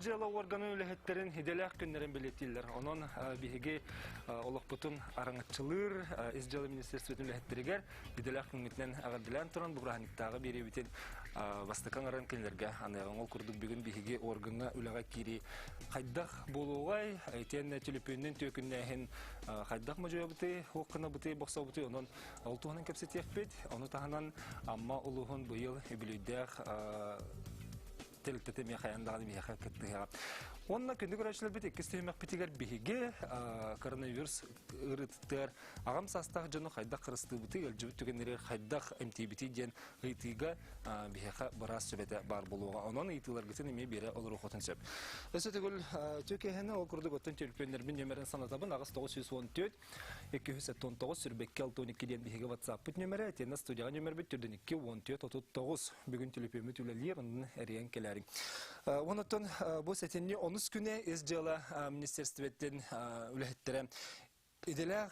Жела органы үләһеттерин хиделәк көннәрен белетилләр. Онон биһиге олоқпутун араңатчылыр, изжалы министерствотун үләһеттеригер хиделәк күнгетнен агадылан туран бу граниттагы беребитен вастакан аран кенләргә аныгын ол курдук бүген биһиге органга үләгә кири хайдах болугай, айтен телепөннен төкүннәһен хайдах маҗабыты, хокына быты бокса быты онон алтуһанын кепсетек бит, аны таһанан амма улуһун быел билүдәх телектеме хаяндагы бияха кеттега. Онна көндө көрәчләр бит кестемәк битигәр биһиге коронавирус ырыттыр. Агам састах җаны хайда кырысты бити элҗү түгеннәр хайда МТБТ дигән гыйтыга бияха барас сөбәтә бар булуга. Онан итүләр гитен эме бере алыр хатын сөп. Өсө түгел төкеһенә окурды готтан телефоннар бин номерын санатабын агыс 914 219 сүрбеккә 12 дигән биһиге WhatsApp бит номеры, тәнә студияга номер бит 14 бүген телефон түләләр, аны әриен келәри. Онотон бу сәтенне 10 күне изҗала министерстветтен үләһеттере иделәр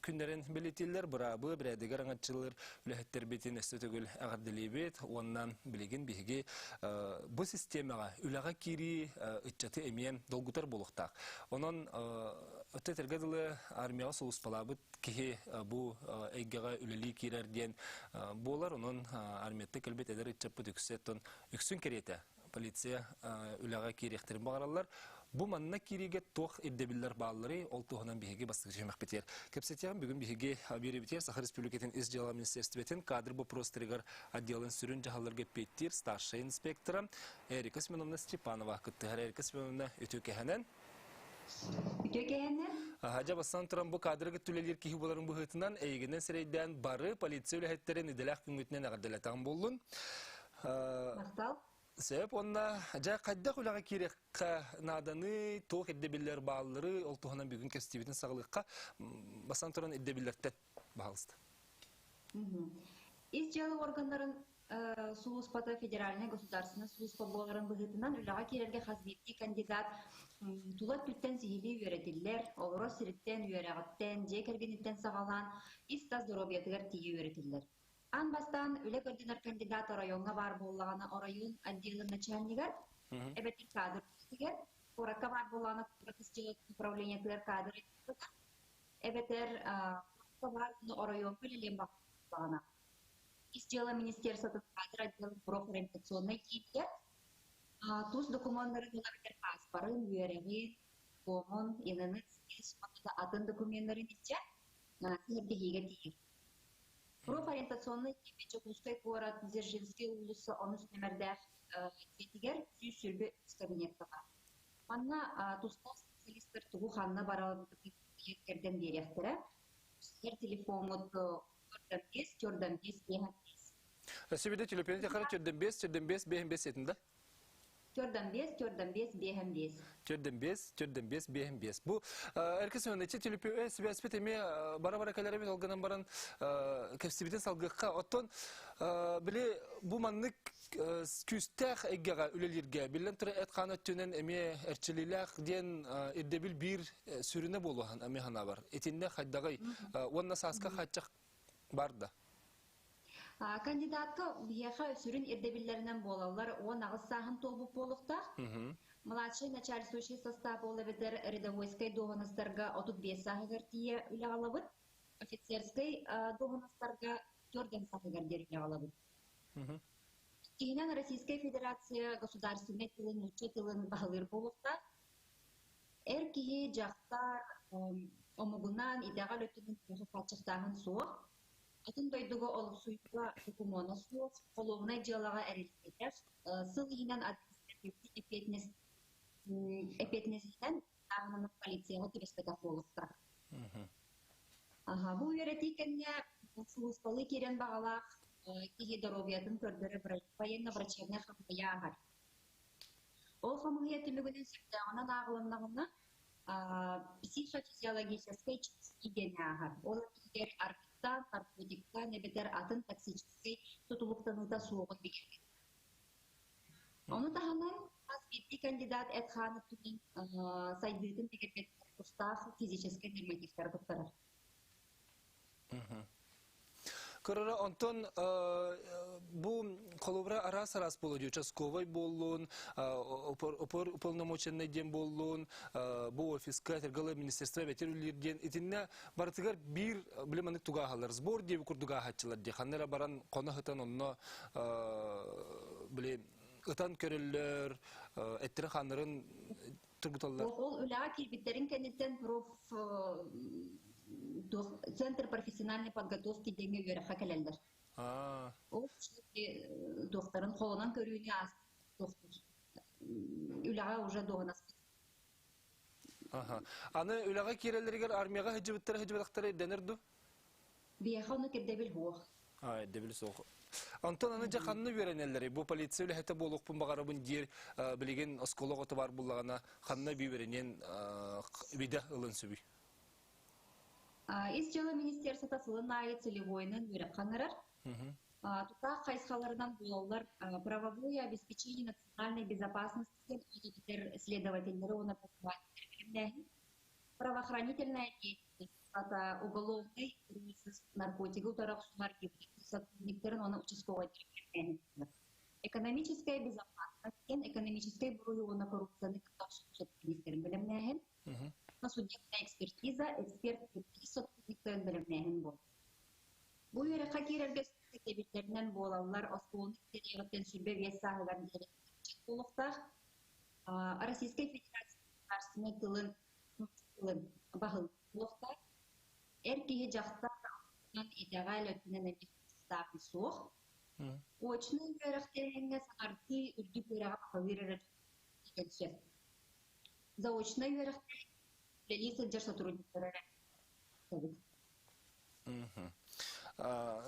күннәрен билетилләр бурабы бирәдегәр аңатчылар үләһеттер битен эстетегел агырдылыбет оннан билеген биһиге бу системага үләгә кири итчаты эмием долгутар булуктак. Онон өтетергәдәле армия союз палабыт ки бу әйгәгә үләли кирәр дигән булар, онон армиятта көлбет эдер итчапы төксеттон үксүн керете. Полиция үләгә кирехтерин багаралар. Бу манна кириге тох иддебилләр баллары ол тухынан биһиге бастыгы җәмәк битер. Кепсетяган бүген биһиге хабары битер Саха Республикатын изҗала министерствотен кадр бу простригар отделын сүрүн җаһалларга петтир старший инспектора Эрика Семеновна Степанова кыттыгар Эрика Семеновна өтөкәһенен Хаҗа басан торан бу кадрга түлелер ки буларын бу хытынан әйгеннән сәрәйдән бары полиция үләһеттерен иделәк күнгетнән агырдылатан булдын. Сәбәп онна жа кайда кулага кирекка наданы тох иддебиллер баалары ол туханан бүгүн кестибитин сагылыкка басан туран иддебиллерте баалысты. Изжалы органнарын Сулуспата федеральный государственный Сулуспа боларын быгытынан үлага кирерге хазметти кандидат тулат түттен сихили үйрәтилләр, олоро сириттен үйрәгәттен, же кергениттен сагалан иста здоровьятыгар тиги үйрәтилләр. Ан бастан үле көрдүнөр кандидат районга бар боллаганы район отделы начальнигер, эбетик кадр тигер, оракка бар боллаганы протестчилик управлениелер кадр эбетер бар район белем багана. Изжала министерство кадр отдел профориентационной китер. Туз документлары булабитер паспорын, үйрәги, комон, иненет, атын документларын итчә, сирдигеге тигер. Профориентационный Чекушской город Дзержинский улусы он номердер тигер сүрбе кабинетта бар. Манна тустав специалисттер тугу ханна бара ектерден директоры. Сер телефонут 4-5 Сөбеде телефон текара 4-5 етінде? 4-5 Бу эркес өнече телепе себеспет эме бара-бара калеребет алганан баран кепсибитен салгыкка оттон биле бу маннык күстәх эггәгә үлелергә билен туры этканы төнен эме эрчилиләк ден ирдебил бир сүрүнә булган эме хана бар. Этинне хайдагы онна саска хатчак барда. Кандидатка бияха сүрін ирдебиллеринен болалар, он агыс сахын тобуп болукта. Младший начальствующий состав олабетер рядовойской доғаныстарға 35 сахыгар тие үлі алабыт, офицерской доғаныстарға 4 сахыгар дер үлі алабыт. Кейінен Российская Федерация государственный тылын, учет тылын бағылыр болукта. Әркейі жақтар омығынан идеғал өттінің патшықтағын соқ. Атын дойдуго олуп суйга документа суов, половная делага эрилтетер, сыл инен административный эпетнесинен тағынан полицияға түрестіға болықта. Бу үйретикенне суыспалы керен бағалақ, кеге дороговиятын көрдірі военно-врачебная хамыя ағар. Ол хамыя түмігінің сектағынан ағылымнағына психофизиологической чистигене ағар. Ол егер наркотикка небетер атын токсический тутулуктанута суогот бигерген. Оны таханан хазметти кандидат этханы түнен сайдыдын бигерген устав физический нормативтер доктора. Кырыра онтон бу колубра арас болу участковый боллун, уполномоченный ден боллун, бу офиска тергалы министерство ветерулерден итинне бартыгар бир билеманык тугагалар сбор деп курдуга хатчылар де ханнера баран конахытан онно биле ытан көрөллөр эттер ханырын тургуталлар. Ол үлага кирбиттерин кенеттен проф Центр профессиональной подготовки деме верха келелдер. Ол докторын қолынан көрүүнү аз доктор. Үлага уже догонас. Аны үлага киреллергер армияга хыжыбыттар денерду? Бияха оны кирдебил хуох. Дебил соқ. Антон аны жақанны беренеллери. Бу полиция үлі хәтті болуқпын бағарабын дер білеген оскологоты бар бұлағана қанна бейберенен биде ылын сөбі. Из дела министерства сылынайы целевойнын өрі қанырар. Тута қайсқалардан бұлаулар правовое обеспечение национальной безопасности следовательнері оны правоохранительная деятельность, это уголовный наркотиков, сотрудниктерин оны участковый экономическая безопасность, экономическая буруюна коррупцияны сотрудниктерин билимнәһен, судебная экспертиза, эксперт сотрудниктерин билимнәһен бол. Бу юрекка кирерге себептеринен болалар осколник терегеттен сүрбе вес сагыларын болуктар. Российской Федерации каршысына тылын бағыл болуктар. Эркеге жақтан идеал өтінен әместапы соқ. Очның өріқтеріне саңарды үрді көріға қауырыр деген сөз. Заочный өріқтер лелейсін жер сотрудниктері.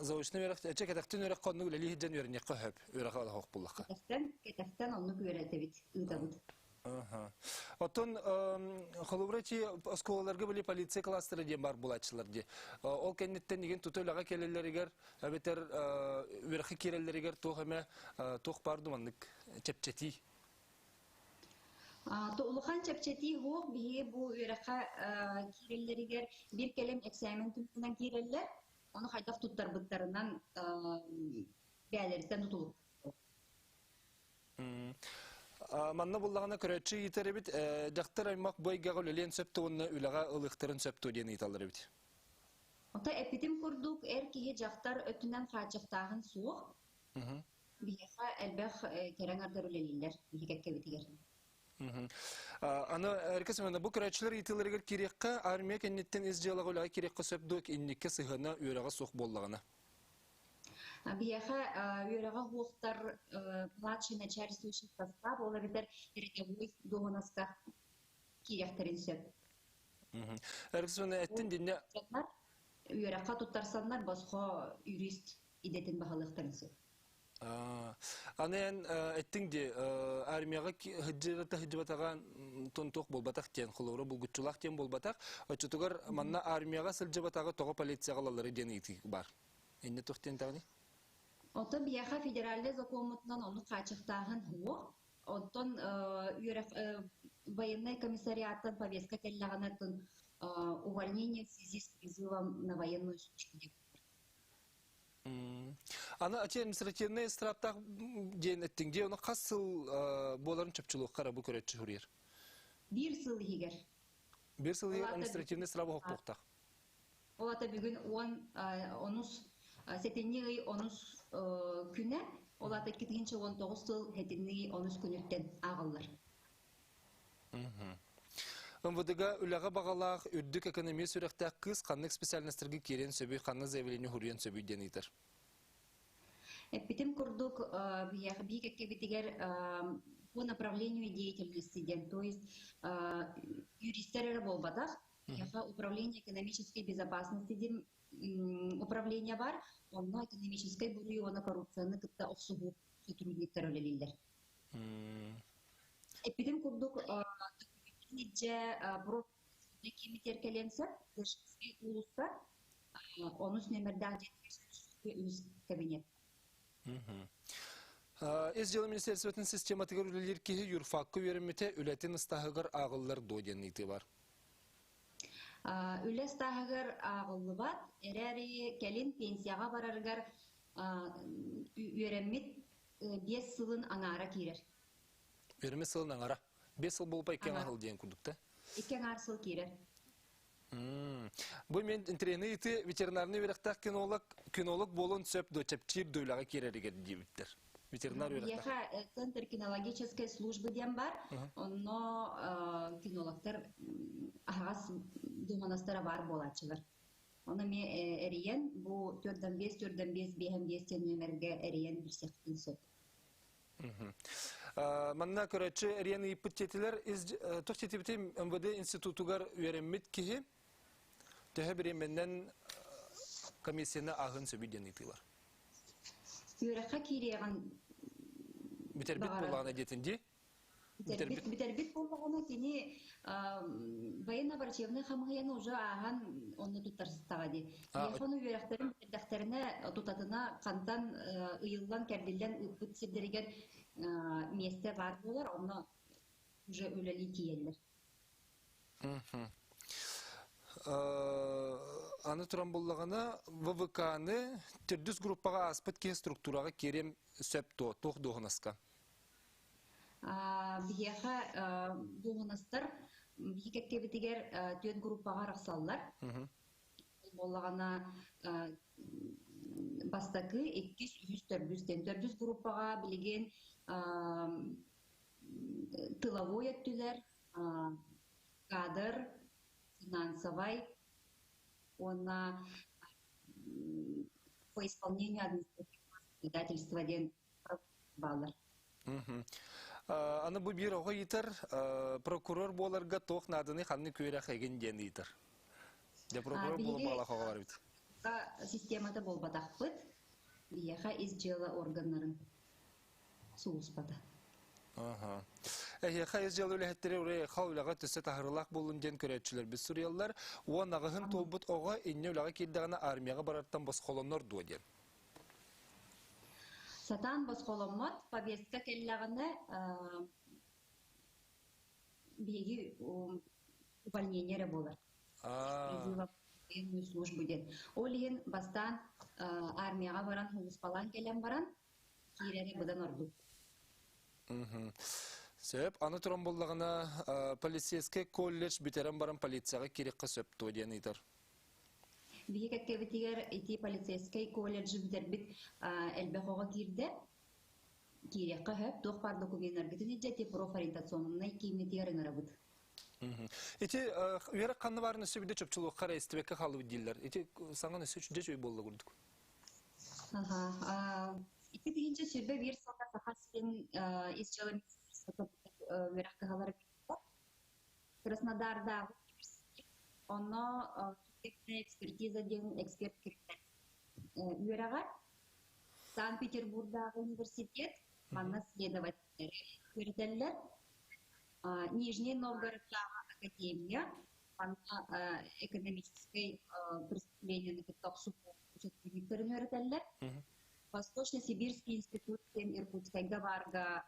Заочный өріқтер, әчек әтәқтен өріқ қонны үлелейі жан өріне қөп, өріға ала қоқ бұллаққа. Кетәқтен оны көрәді бит, ұйдабыд. Отон холубрати осколаларга били полиция кластеры дем бар булачылар. Ол кеннеттен деген тутулага келелеригер, абетер верхи кирелеригер тохаме тох бардуманнык чепчети. Тоолухан чепчети хох бие бу верха кирелеригер бир келем экзамен түнүнөн киреллер, оны хайдак туттар буттарынан бәлерден тутулуп. Манна буллагана көрәтчі етері бит, жақтар аймақ бойгаға өлелен сөпті онына үліға ылықтырын сөпті өден еталары бит. Ота эпидем күрдік әркеге жақтар өтінен қачықтағын суық, бияға әлбәқ керен ардыр өлелелер, бігекке бітігер. Аны әркес мәні бұл көрәтшілер етілергер керекқа армия кәнеттен ізжеліға үліға керекқа сөпдік иннекке сығына үйраға соқ боллағына. Бияха юрага хохтар младший начальствующий состав, олар рядовой догонаска кирехтерин сөп. Әркісіні әттін дейіне... Юрага туттарсанлар басқа юрист идетін бағалықтарын сөп. Анын әттің де армияға хыджыбатаған тонтоқ болбатақ тен, құлуыры бұлгүтчулақ тен болбатақ, өтчетігір манна армияға сылжыбатағы тоғы полицияға лалары ден етік бар. Әнне тоқтен тағыны? Ота бияха федеральный законмутнан оны қачықтағын хуқ. Онтон военный комиссариаттан повестка келлағанатын увольнение в связи с призывом на военную службу. Аны административный страптақ дейін әттіңде, оны қасыл боларын чөпчілік қара бұл көретші хүрер? Bir сыл егер. Bir сыл егер административный страпы хоқ боқтақ? Олата бүгін 10 күні, олата 2-19 сыл хетіннеги 10 күніттен ағылыр. МВДға үліға бағалақ үрдік экономия сүріқті қыз қанық специальностерге керен сөбей, қанық заявление хүрен сөбей ден етір? Бітім күрдік бейек әккебетігер по направлению деятельности ден, то есть юристер болбадақ, управление экономической безопасности ден управление бар, онна экономической буруюна коррупцияны кытта оксугу сотрудниктер өлелилер. Эпидем курдук нидже профессиональный кемитер келенсеп, дешкский улуста, онус номердах жеткешки үз кабинет. Из дела министерствотын систематыгар үлелер кеге юрфаккы веріммете үләтін ыстағығыр ағылар дойден ниті бар. Үлес тағығыр ағылыбат, әрәрі кәлін пенсияға барарғар үйереммит 5 сылын аңара керер. Берме сылын аңара. 5 сыл болуп айкен ағыл дейін күндікті? 2 аңар сыл керер. Бұл мен интерені еті ветеринарны верақтақ кинолог болын сөп дочапчир дойлаға керерігер дейбіттер. Ветеринар верақтақ. Еха Центр кинологической службы дем бар, но кинологтар ағас думанастара бар болачылар. Оны мен әриен, бұл 4-5 нөмерге әриен бір сектін сөп. Манна көрәтші әриен иппіт жетілер, тоқ жетіпітім МВД институтугар үйереммет кеге, төһө биремменден комиссияны ағын сөбүйден итылар. Үйрәққа кереған Битербит болғаны детінді? Битербит болғаны кені военно-врачебный хамғаяны уже аған оны тұттарсыстаға де. Ехоны үйрәқтерін битердәқтеріне тұтатына қантан ұйылдан кәрділден ұппыт сирдереген месте бар болар, оны уже өлелі кейелдер. Аны тұран болғана ВВК-ны түрдіс группаға аспыт ке структураға керем сөп тоқ доғынасқа? Бігеға доғынастар бігекке бітігер төт группаға рақсалылар. Болғана бастақы 200-300 группаға білеген тыловой өттілер, кадр, финансовой, она по исполнению административного предательства ден баллар. Аны бұл бір оғы етір, прокурор боларға тоқ надыны қанны көйрі қайген ден етір. Де прокурор болу бағала қоға бар бет. Системада бол батақ бұд, бияға изжелі органларын суғыспады. Қайыз жалы өліхеттері өрей қаулаға түсі тағырылақ болын ден көрәтшілер біз сүриялар, оған ағығын толбыт оға инне өліға келдіғана армияға бараттан бос қолонлар дуа ден. Сатан бос қолонмат, повестка келлағаны беги увольнениері болар. Службы ден. Ол ең бастан армияға баран, хуғыспалан келен баран, кейрері бұдан орду. Сөп, аны тұран болдағына полицейский колледж бітерен баран полицияға керекқа сөп тоеден етір. Биге кәккебетігер еті полицейский колледжі бітербіт әлбәқоға керді. Керекқа хөп, тоқ бар документаргетін еджеті профориентационный кейметерін арабыд. Еті үйері қанны барын өсі біде чөпчілі қара естібекке қалы өддейлер. Еті саңған өсі үшінде жөй болды көрдік. Ити дегенче сүрбе бир сылға сақасын исчелі верақтығалары бейді. Краснодарда оны экспертиза деген эксперт керектер. Үйераға Санкт-Петербургдағы университет, манна следователер өретелер. Нижний Новгороддағы академия, манна экономической преступления өретелер. Восточно-Сибирский институт Иркутскайга барга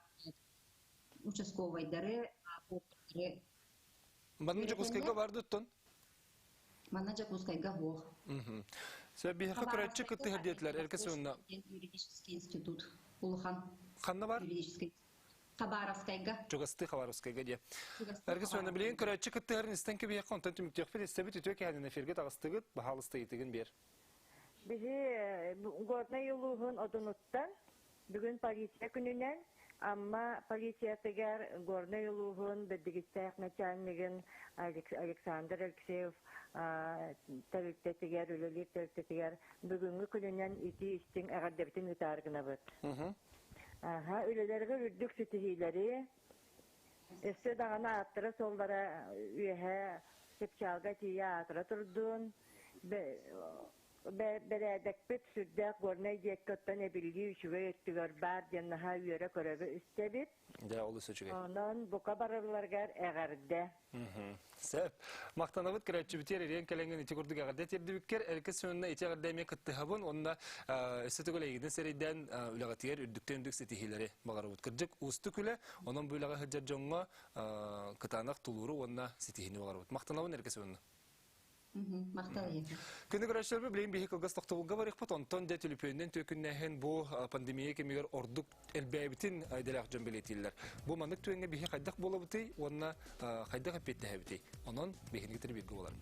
участковой дары, попытары. Манна Жакускайга барды тұн? Манна Жакускайга боқ. Сөбі хақы көрәтші күтті хәрдетлер, әркесі онна? Юридический институт, Улыхан. Қанна бар? Юридический. Хабаровскайга. Жогасты Хабаровскайга де. Әркесі онна білейін көрәтші күтті хәрін істен кебе яққа онтан түміктеқпен істебіт үтөке хәлін эфирге тағыстығыт, бағалысты етігін бер. Bizi горна yoluğun odunuttan bugün polisiya gününden ama polisiya teger горна yoluğun bedigistayaq начальнигин Александр Алексеев tevkte teger öleli tevkte teger bugünkü gününden iti istin ağaddebitin ütargına bıt. Ölelerge ürdük sütühileri üstü dağına attıra sollara üyehe sepçalga tiye atıra turdun Beredek sürdek görne yekkötten ebilgi üçüge ettiler bar jannaha üyere körebe üstebit. De olu söçüge. Ondan buka barırlargar eğerde. Sep. Maqtanabıt kıratçı biter eriyen kelengen iti kurduk eğerde terdi bükker. Erkes sonunda iti eğerde emeğe kıttıhabın. Onunla üstetik öyle egiden seriden ülağatiyer ürdükten ürdük setihileri mağarabıt kırcık. Ustu küle onun bu ülağı hıccar jonga kıtanak tuluru onunla setihini mağarabıt. Maqtanabın erkes sonunda. Мактал еді. Күнді көрәшілер білейін бейі қылғыз тоқтығылға барық бұт, онтон дә түліпөйінен төкіннәхен бұ пандемия кемегер ордық әлбәйбітін айдалақ жөн білетелілер. Бұ маңдық төңе бейі қайдақ бола бұтай, онына қайдақ әппетті әбітай. Онын бейінгі тілі бергі болар.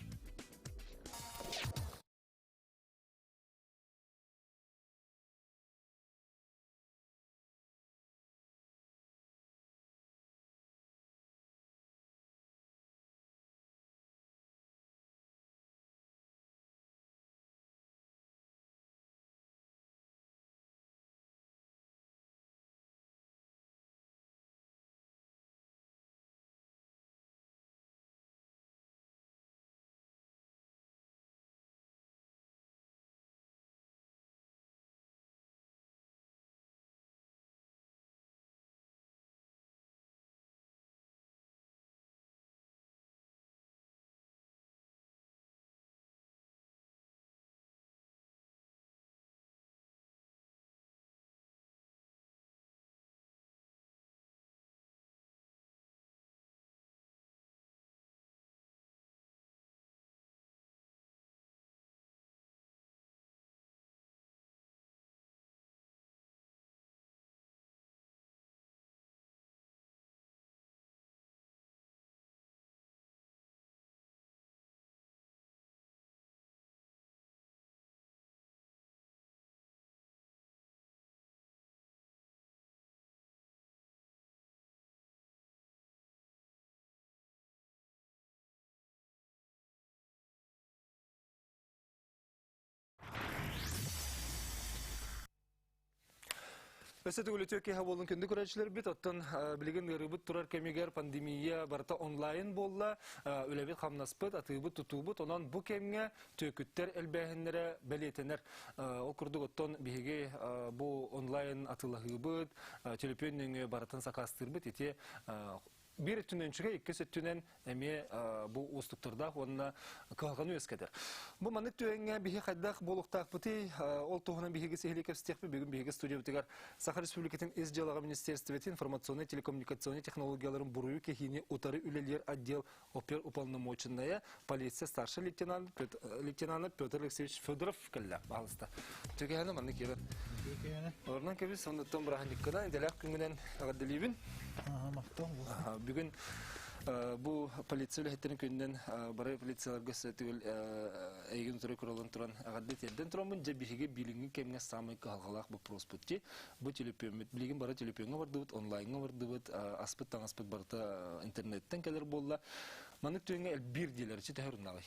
Өсеті өлітөке хаволын күнді көрәтшілер бит, оттан білген ғырыбыт тұрар кәмегер пандемия барыта онлайн болла, өләбет қамнаспыт, атыбыт, тұтубыт, онан бұ кәмге төкіттер әлбәхінлері бәлетенер. Ол күрдік оттан бігеге бұ онлайн атылығыбыт, телепөннің барытын сақастырбыт, ете bir tünden çıkıyor, ikisi tünden eme bu ustuktırda onunla kalkanı öskeder. Bu manık tüyenge bir hikaydak boluktak buti, ol tohuna bir hikayesi helikopter bir gün bir hikayesi stüdyo bitigar. Sakar Respublika'nın İzcalağı Ministerstvetin informasyonu telekomünikasyonu технологияларын бурую кехине утары үлелер отдел опер уполномоченная полиция старший лейтенант Петр Алексеевич Федоров келла. Алыста. Төгәне манык ебер. Орнан кебис сондықтан браханиккана инделак күнгенен агадделибин. Мактал. Бүгін bu полиция hətlərin gündən barı polisiyalar göstərdiği əygin türü kurulun turan ağaddet yerdən turamın cəbihige bilingin kemine samay qalğalaq bu prosputçi bu telefon bilgin barı telefonga vardı bit online'a vardı bit aspıttan aspıt barıta internetten keler bolla manık tüyenge el bir diler çi təhrun nağay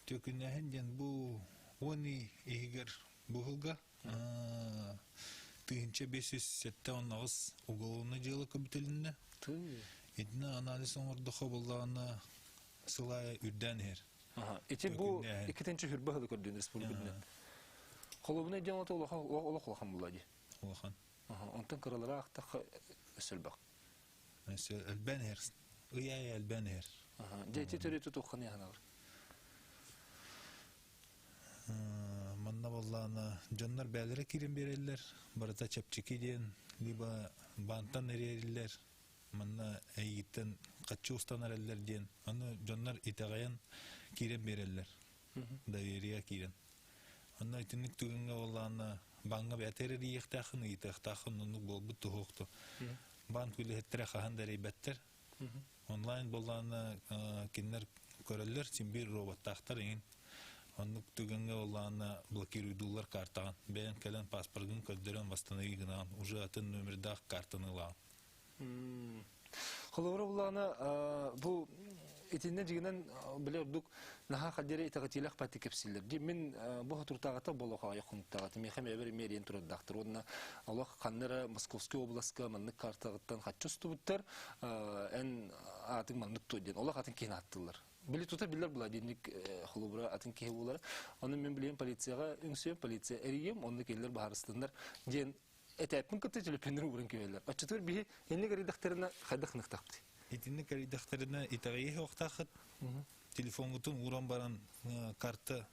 Tökünnəhin den bu oni eger buhulga тыгынча 579 уголовное дело кабителинне. Идна анализ оңордохо болланы сылая үрдәнер. Ити бу икетенче хүрбе хады көрдүн республикада. Колобуна жамат олохолхан булади. Олохан. Онтан каралара акта өсөлбак. Мәсәл әлбәнер. Уяй әлбәнер. Дәйте төрө тутуханы ханагыр. Манна болланы жаннар бәлере кирен берелер. Барата чапчики ден, либо бантан эрелер. Манна әйгиттен каччы устанарелер ден. Аны жаннар итагаян кирен берелер. Доверия кирен. Аны айтыннык түгенге болланы банга бәтері рейхтахын, итахтахын, аны болбыт тухуқты. Банк үлі хахан дәрейбәттер. Онлайн болланы кеннер көрелер, симбир роботтахтар ең. Онлук түгенге оланы блокируйдулар картаған. Бәйін кәлін паспортын көддерін вастанығы гынаған. Уже атын нөмірдақ картаны лаған. Қолуыры бұлағына бұл етінен жігінен біле ұрдық наға қадері итағатилақ пәті кепсілер. Мен бұл тұртағата бұл оға айықынықтағаты. Мехем әбір мериен тұрдақтыр. Онына Аллах қаннары Московский обласқа маннық картағыттан қатшы ұсты бұттар. Ән атын маннық тойден. Аллах атын кейін аттылар. Білі тұтар білер бұла дейінік құлыбыра атын кейі болары. Оны мен білейін полицияға үңсейін, полиция әрейем, оны келдер бағарыстындар. Ден әтәпін күтті телепендері ұрын кевелер. Açıtır bir enli garidaktarına xaydaq nıqtaqdı. Etini garidaktarına itağıyı oqtaqıd. Telefon gutun uğran baran kartı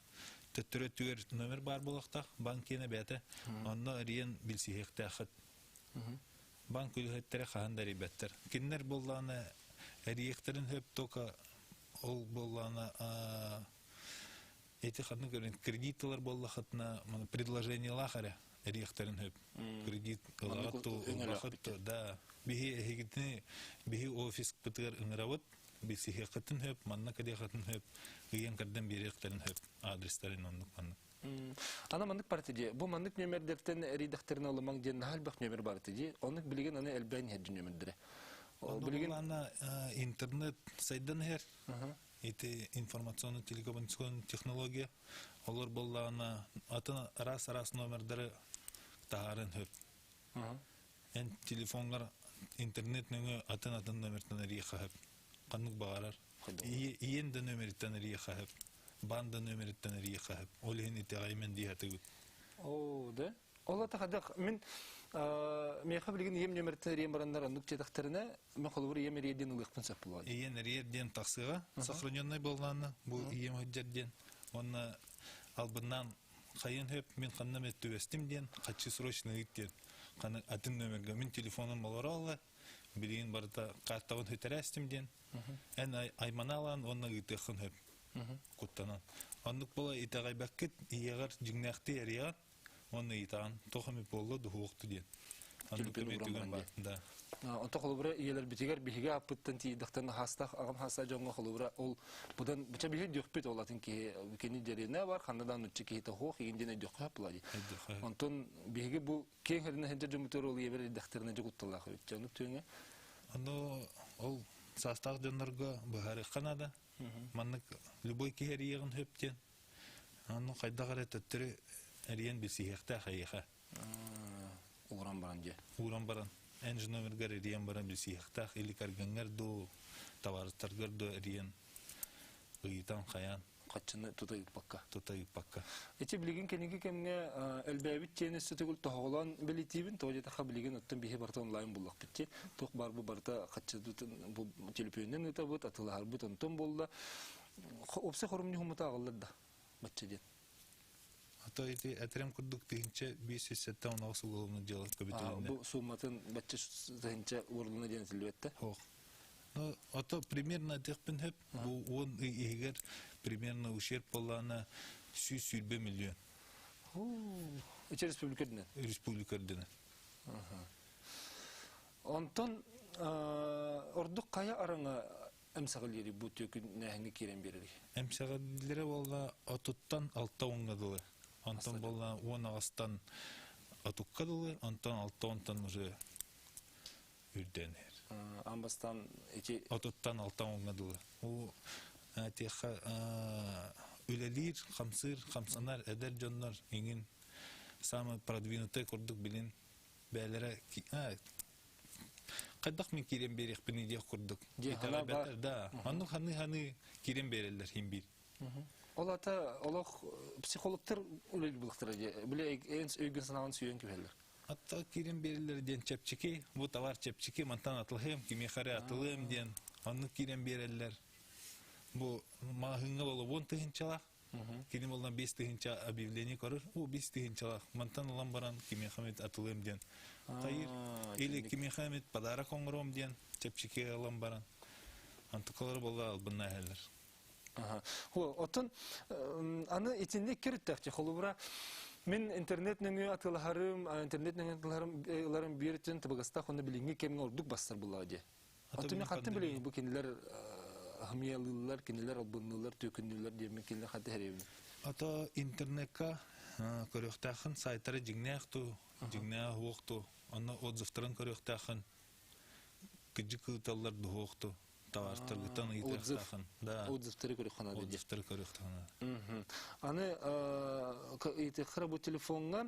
töttürü tüger nömer bar bolaqtaq. Bankiyene bәті. Onunla ariyen bilsi heqtaqıd. Bank ülhettere xahandari bәттер. Kinler bollağına ariyekterin hep toka ол боллана эти хатны көрен кредитлар болла хатна предложениялар харе рехтерин хөп кредит лахату да бихи офис битер инграват бисихе хатын хөп манна каде хатын хөп ген каддан беректерин хөп адрестарын оннук манна Ана мандык партиде, бу мандык нөмердерден редакторын аламаң ден халбак нөмер партиде, онук билеген аны элбән хәҗи нөмердере. Билеген ана интернет сайдан хер. Эти информационно-телекоммуникационная технология. Олар боллана атын раз номердері тағарын хөп. Ен телефонлар интернет нөңі атын номертен рейха хөп. Қанық бағарар. Иен де номерттен рейха хөп. Банда номерттен рейха хөп. Ол ен итағаймен дейхаты күт. О, да? Ола тағадық, мен меха білген ем нөмерттен рейм барандар анық жетақтарына, мен қолыбыр ем рейден ұлықпын сәп болады. Иен рейден тақсыға, сохраненный болғаны, бұл ем хүджерден. Оны албынан қайын хөп, мен қаннам әтті өстім ден, қатшы срочный үттен. Қаны атын нөмерге, мен телефонын болар алға, білген барыта қаттауын хөтер әстім ден. Ән аймана алан, оны үттіқын хөп. Құттанан. Анық бола итағай бәккет, иеғар жүгнәқті әрияған, оны итаған, тоқымы болы дұғықты ден. Анық көметтіген бартында. Онта қолыбыра иелер бітігер бігі апыттан тейдіқтен хастақ, ағам хаста жоңға қолыбыра ол бұдан бұча бігі дөқпет олатын кені дәріне бар, қаннадан үтчі кейті хоқ, егенден дөққа бұлады. Онтон бігі бұл кен хәріне хәнжер жөмітер ол ебер редакторына жүгітталақ өтті. Онық түйіңе? Ол састақ жонларға бұхары қанада. Маннық любой кейер егін хөптен. Оны қайда қарет өттірі әрген білсейіқті қайыға. Уран баран де. Уран баран. Энж номергар әрген баран білсейіқтақ. Или каргангар до таварыстаргар до әрген ұйытан қаян. Қатшыны тұтайық баққа. Тұтайық баққа. Эти білген кенеге кемге әлбәбіт тенесі түгіл тоғылан білетейбін, тоғы жетақа білген оттан бейхе барта онлайн болақ бітте. Тоқ бар бұл барта қатшы телепионнен ұта бұд, атылағар бұд онтан болды. Опсы қорымны хұмыта ағылыр да, бәтче ден. Ато эти әтірем күрдік дейінше 500-7 онағы сұғылымны жалып көбетелінде. Бұл сұғыматын бәтче дейінше орылына ден тілі бәтті? Ото примерно текпен хөп, бу он егер примерно ущерб болана 100 миллион. Эти республикаден? Республикаден. Онтон ордук кая араңа әмсағылері бу төкін нәхіңі керен берері? Әмсағылері болға отуттан 6 оңғадылы. Онтон болға 10 ағастан отуққадылы, онтон 6 онтан уже үрденер. Амбастан эти отуттан 6 оңғадылы. О теха үлелер, хамсанар, әдер жонлар еңін самый продвинутый көрдік білін бәлері қайдақ мен керен берек біне де көрдік. Да, анық ханы керен берелер химбир. Ол ата, олық психологтар үлел бұлықтыр, біле өйгін санағын сүйен көбелер. Атта керен берелер ден чепчеке, бұл товар чепчеке, мантан атылғым, кемехаре атылғым ден, анық керен берелер. Бұл мағыңға болу 10 тығынчалақ, керен болдан 5 тығынча объявление көрір, ол 5 тығынчалақ, мантан алам баран, кемехамет атылғым ден. Қайыр, или кемехамет подарак оңырым ден, чепчеке алам баран. Антықалар болға албынна әлір. Отын, аны етінде керіттәқте, қолыбыра, мен интернет нөңі атыларым, интернет нөңі атыларым беретін табығыстақ, оны біліңге кемін ордық бастар бұлағы де. Отын мен қаттын білейін, бұл кенелер хамиялылар, кенелер албынылар, төкінілер демен кенелер қатты әревін. Ата интернетка көріқтақын сайтары жігнәқту, жігнәқ оқту, оны отзывтарын көріқтақын, күджі күталар дұғықту. Таварстыргытан ыйтыртахын. Отзывтары көріқтан ады. Отзывтары көріқтан ады. Аны ыйтықыры бұл телефонға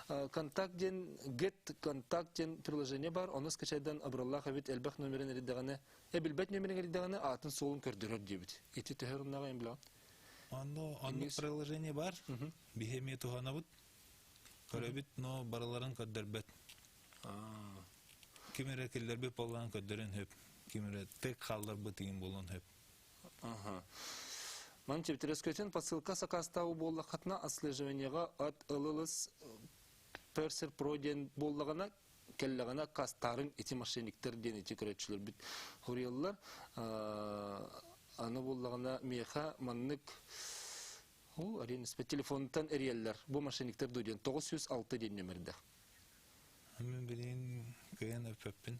get контактен приложение бар, оны скачайдан абраллах әбет әлбәқ нөмерін әріддіғаны, әбілбәт нөмерін әріддіғаны атын солын көрдірір дебіт. Еті төхер ұннаға ең білаған? Оны приложение бар, бігеме тұғана бұд, көрәбіт, но бараларын көддірбәт. Кемер әкелдербе болған көддірін хөп. Кемере тек қалдар бұтыйын болуын хөп. Ман чептерес көтен посылка сақастауы болла қатына отслеживанияға от ылылыс персер проден боллағана келлағана кастарын эти мошенниктер ден эти көрәтшілер бүт хориялылар аны буллагына меха маннык ул арен телефонтан эрияллар. Бу мошенниктер дуден 906 ден нөмердә. Мен билен кыян өппен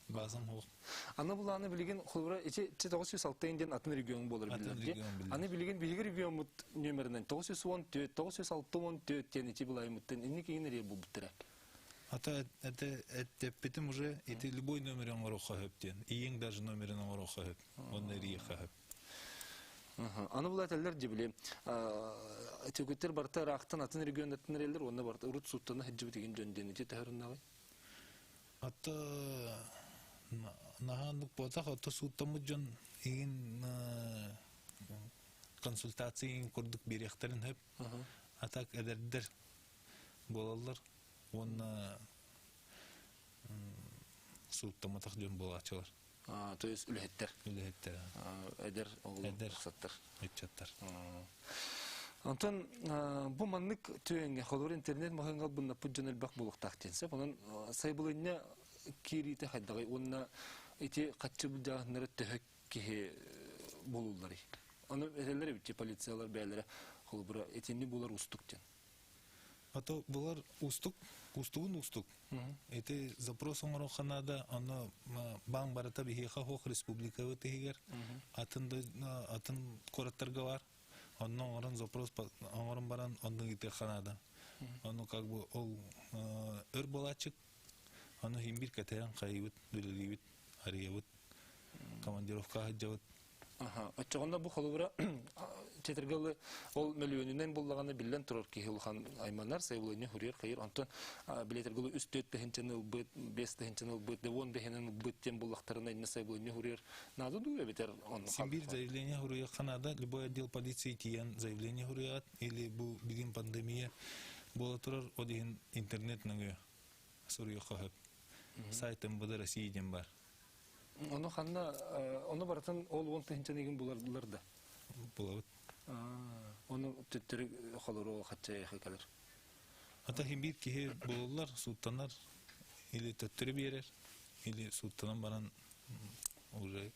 базам хол. Аны буланы билген холбара 906 ден атын регион булыр билер. Аны билген бигер регион нөмереннән 914 906 ден ити булаймыттан инне кийин эре бу битерә. Ата это питем уже это любой номер он роха хөптен. Иң даже номерын он роха хөп. Он эриха хөп. Аны була телләр дибиле. Төгүттер барта рактан атын регион атын релер онда барта урут суттан хәҗҗи дигән җөндән ити тәһәрнәгы. Ата наханлык болса ата суттамы жон иң консультация курдук беректерин хөп. Ата әдердер болалар. Онна суттамы тахҗын булачылар. То есть үлһеттер. Үлһеттер. Эдер Эдер. саттыр. Эччаттар. Антон бу маннык төеңгә холор интернет махангал бунна пуҗнел бак булык тактенсе. Бунын сайбылыны кирите хаддагы онна ити катчы булда нәре төһәк ки булуллары. Аны эзелләр бит полициялар бәйләре холбура этинни булар устуктен. Ата булар устугун устук. Эти запрос оңро ханада аны банк барата бихиха хок республика өтегер. Атын кораттарга бар. Анны орын запрос оңрон баран аны ите ханада. Аны как бы ол өр болачык. Аны химбир катаян кайбыт, дүлелибит, ариябыт. Командировка хаҗабыт. Ачыгында бу холбура четергеле ол миллионнан буллаганы билен турар ки хилхан айманнар сайбылыны хурьер хайр антон билетергеле үстөт тәһинчәне бит 5 тәһинчәне бит девон дәһинен биттен буллактарына инне сайбылыны хурьер надо дуе битер он Симбир заявление хурьер ханада любой отдел полиции тиян заявление хурьер или бу билин пандемия була турар один интернет нәгә сурьер хат сайтым бу Россия ден бар. Оны ханна оны баратын ол 10 тәһинчәнеген буларлар да. Булат. Оны төттер холоро хатча хакалар. Ата химбир ки булалар султаннар или төттер берер или султанан баран уже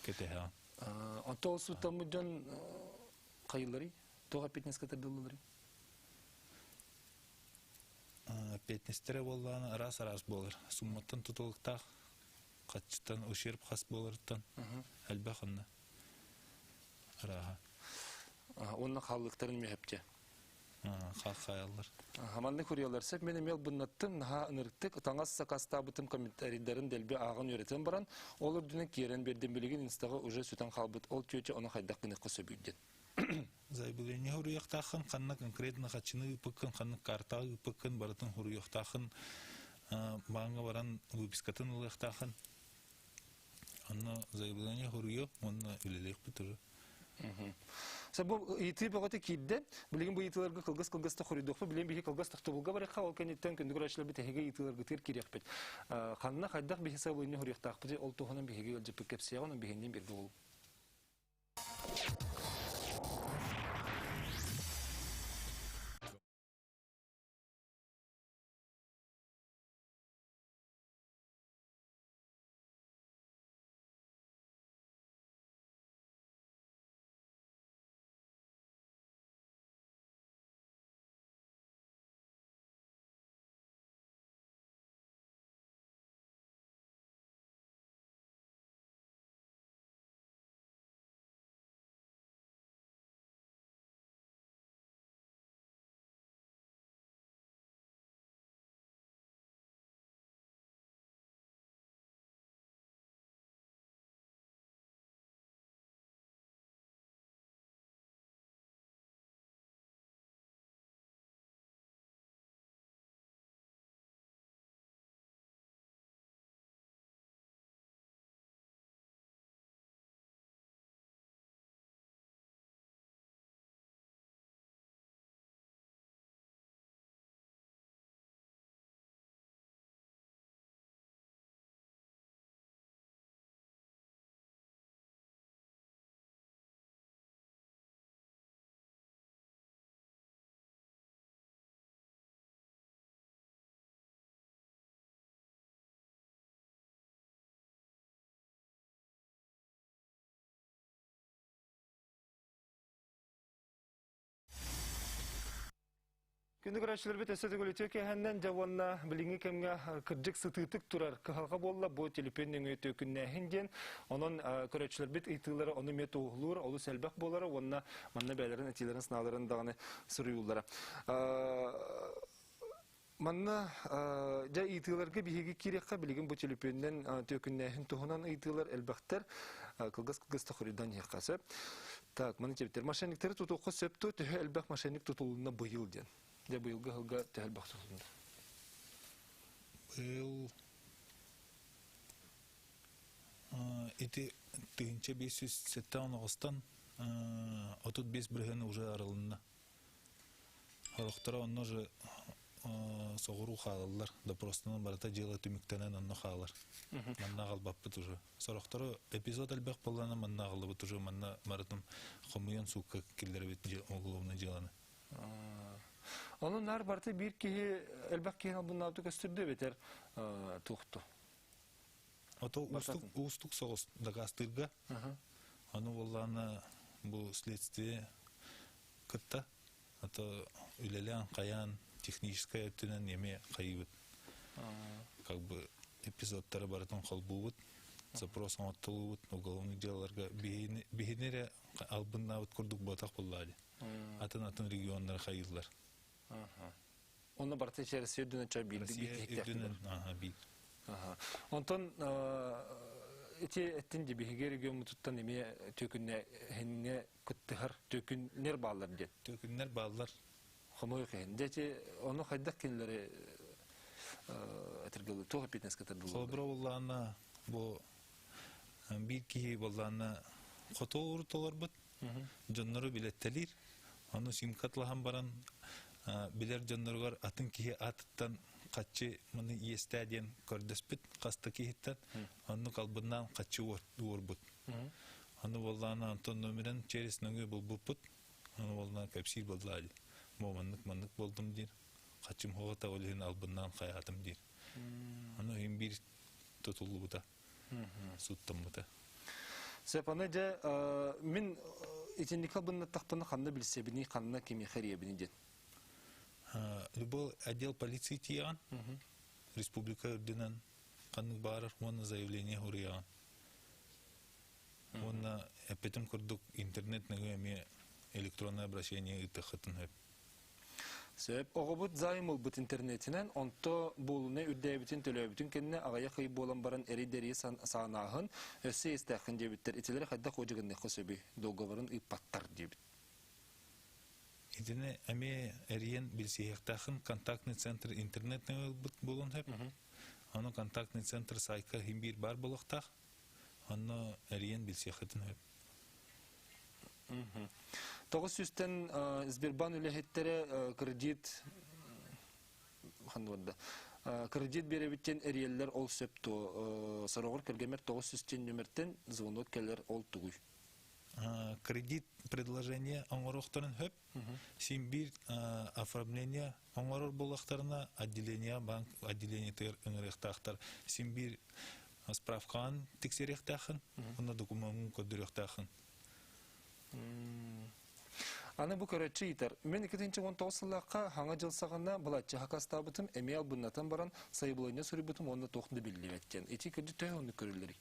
кетеха. Антол султамыдан кайыллары тога 15 доллары. 15 болланы раз болар. Сумматтан тутулуктак качтан ущерб хас болардан албаханна. Раха. Онна халыктарын мехепте. Хаяллар. Хаманны күрәләрсәк, мен мел буннаттым, наха нырыктык, таңас сакаста бутым комментарийләрен дәлбе агын өйрәтен баран, олар дүнен керен берден билеген инстага уже сүтән халбыт, ол түйөче оны хайдак кыны кысы бүйден. Заявление хуруяктахын, ханна конкретно хачыны пыккын, ханна карта пыккын, баратын хуруяктахын, банга баран выпискатын улыяктахын. Анна заявление хуруяк, онна үлелек бітірі. Бу ити багаты кидде, билген бу итилерге кылгыс-кылгыста хоридокпа, билген биһи кылгыс тактыбылга барыкка, ол кенеттен көндүгөр ачлар битеге итилерге тир кирекпет. Ханна хайдак бихиса буйны хорияктакпы, ол туханын биһиге өлҗеп кепсиягын биһинен берге ул. Күндү көрәчләр бит эсәдә гөлөтө кәһәннән жаванна билинге кемгә кырҗык сытытык турар кыһалга болла бу телефонның өтө күннә хинден onun көрәчләр бит итылары оны метоглур олы сәлбәк болары онна манна бәләрен этиләрен сыналарын дагы сырыулары манна жа итыларга биһиге кирәккә билеген бу телефонның төкүннәһен туһунан итылар әлбәхтер кылгыс тохридан якасы так маны тептер мошенниктер тутукка сөптү төһө әлбәх мошенник тутулуна быйыл ден де быйылга хылга тәһәл бахтылында. Быйыл эти 1507 Ağustos'tan 35 бриганы уже арылынна. Хорохтара онно же соғыру халылар, допростынан барата жела түміктенен онно халар. Манна қалбаппыт уже. Сорохтара эпизод әлбәк болланы манна қалыбыт уже, манна маратым қомыян суққа келдері бет оғылуына желаны. Onun nar bartı bir ki elbak ki bunun altı gösterdi beter tuhtu. Ото устук соғыс дагастырга. Аны болланы бұл следствие кытта. Ото үлелен қаян техническая өттінен неме қайыбыт. Как бы эпизодтары баратын қолбуыт. Запросын оттылуыт. Уголовный делаларға бейінері албыннавыт күрдік ботақ боллады. Атын регионлар қайылдар. Onu bartı içerisi ödüne çay bildik. Bil. Ondan ettin gibi her gün mututtan eme tökünne henne kıttihar tökünler bağlar diye. Tökünler bağlar. Xamoy qeyn. Deti onu haydak kenleri atirgalı toğ pitnes katırdılar. Xobra bollana bu bir ki bollana qoto urtolar bit. Jonları bilettelir. Onu simkatlahan baran biler jonlargar atın ki attan kaçı mını yestadien kördespit kasta ki hittan onu kalbından kaçı urbut. Onu bollana Anton nömeren çeris nöngü bulbuput. Onu bollana kapsil bolladı. Manlık boldum dir. Kaçım hoğata olhin albından hayatım dir. Onu hem bir tutuldu bu da. Suttum bu da. Sepanıca min içindeki bunun tahtını kanlı bilse bini kanlı kimi xeriye bini jet. Любой отдел полиции Тиан, Республика Орденан, канных баров, он на заявление Уриан. Он на потом курдук интернет на гуями электронное обращение и тахатан хэп. Sebep oğubut zaim olbut internetinden onto bulunu üddeybitin tölöbitin kendine ağaya kıyıp olan baran eri deriyi sağınağın össe isteğin debitler. İtileri hayda kocagın ne kosebi dogovarın ipattar debit. İdine ame eriyen bilsiyektaxın kontaktный центр интернетне болон хеп. Аны контактный центр сайка химбир бар болуктах. Аны eriyen bilsiyektin hep. 900'ten Sberbank ülehettere kredit hanwada. Kredit berebitten eriyeller ol söpto. Sarıgır kelgemer 900'ten nömerten звонок keller ol tuguy. Кредит предложение оңорохтарын хөп, симбир оформление оңорор болақтарына отделение банк отделение тырыңырықтақтар симбир справкан тексеректахын, оны документын көдіректахын. Аны bu körəçi iter. Men 2019 yıllıqqa hanga jıl sağında bulatçı hakastабытым эмел bundan baran sayıbılığına sürübütüm onu toxundu bildivetken. Eti ködü töy onu körülleri.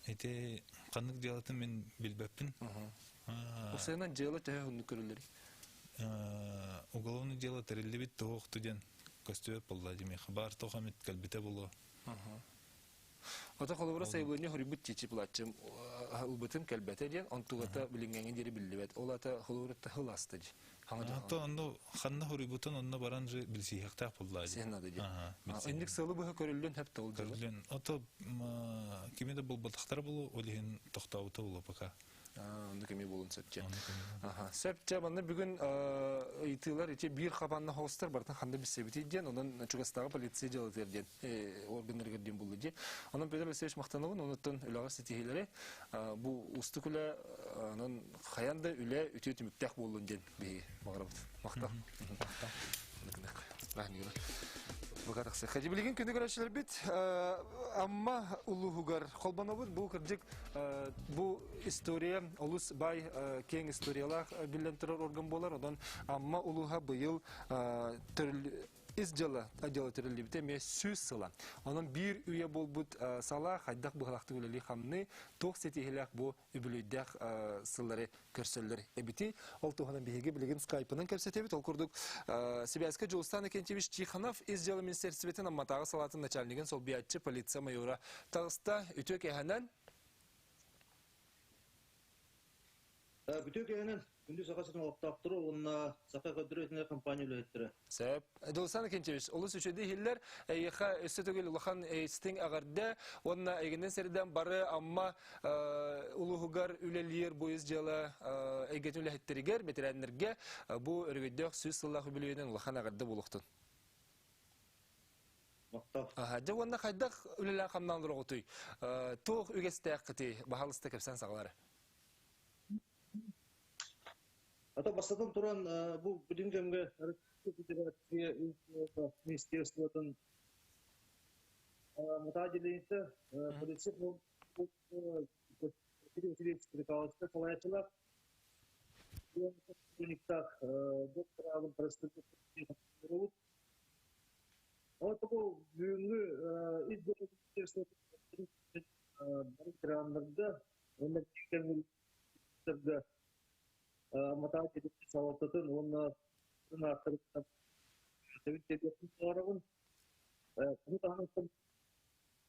Ete kanık diyalatım men bilbepпин. O senen jılı töy onu körülleri. Уголовное дело терелебит тоқтуден көстөп болла деме хабар тохамет калбите боло. Ата холовра sayıbılığına hürübüt çeçi bulatçım ılbıtım kelbete diyen ontugata bilingeni deri bildivet. Ola ata holovra tahıl astıcı. Ата анда ханна хурибутан онна баранжы билсихтак буллады. Sen adı diye. Endik sığlı bu körülün hep toldu. Көрүлөн ата кимеде бул батактар болу олин токтаута болу пока. Onu kemi bolun söpçe. Söpçe bana bugün itiler içe bir kapanna hostar bartan handa bir sebiti diyen onun çugastağı polisiye calater diyen organları gördüğüm buldu diye. Onun Pedro Leseviç mahtanavın onutun ulağı setihileri bu ustukula onun hayanda üle ütü tümüktek bolun diyen bir mağarabat. Mahta. Бұғарақсы. Қади білген күнді көрәшілер бет, амма ұлығығар қолбанабыд бұл кірдік бұл история, олыс бай кең историялар білден тұрар орган болар, одан амма ұлыға бұйыл изжала адела төрөлли бите ме сүз сыла. Onun bir üye bol but sala haydaq бұғалақты өлелі қамны тоқ сетихіләк бұл үбілүйдәк сыллары көрсөллер әбіті. Ол туғанан бейге білеген скайпының көрсетебет. Ол күрдік Сибирская Джулстан Кентевич Тиханов изжала министерстветін амматағы салатын начальниген сол биятчы полиция майора тағыста үтөк әхәнен Бүтөк әнен күндіз сақасының алыптақтыры, онына сақай қадыретіне компания үлеттірі. Сәп. Джулстан Кентевич, олыс үшеді хиллер, әйіға өсті төгел ұлақан әйістің ағарды, онына әйгенден сәріден бары амма ұлығығар үлелер бойыз жалы әйгетін үләхеттерігер, бетерәнлерге бұл өргөйдек сөз сыллағы білуенен ұлақан ағарды болуқтын. Мақтақ. Жа онына қайдақ үлелі қамнандыры ғытой. Тоқ үгесті әққіті бағалысты кәпсен сағылары. Ата бастадан тұран бұл білінгемге министерствотын мұтаделейінті полиция бұл қалайшылар униктах доктор алым проститут бұл бүгінгі издерді Матау тетікті салататын, оны ақтырықтан тәуіттердетін сағарығын. Құны тағынықтың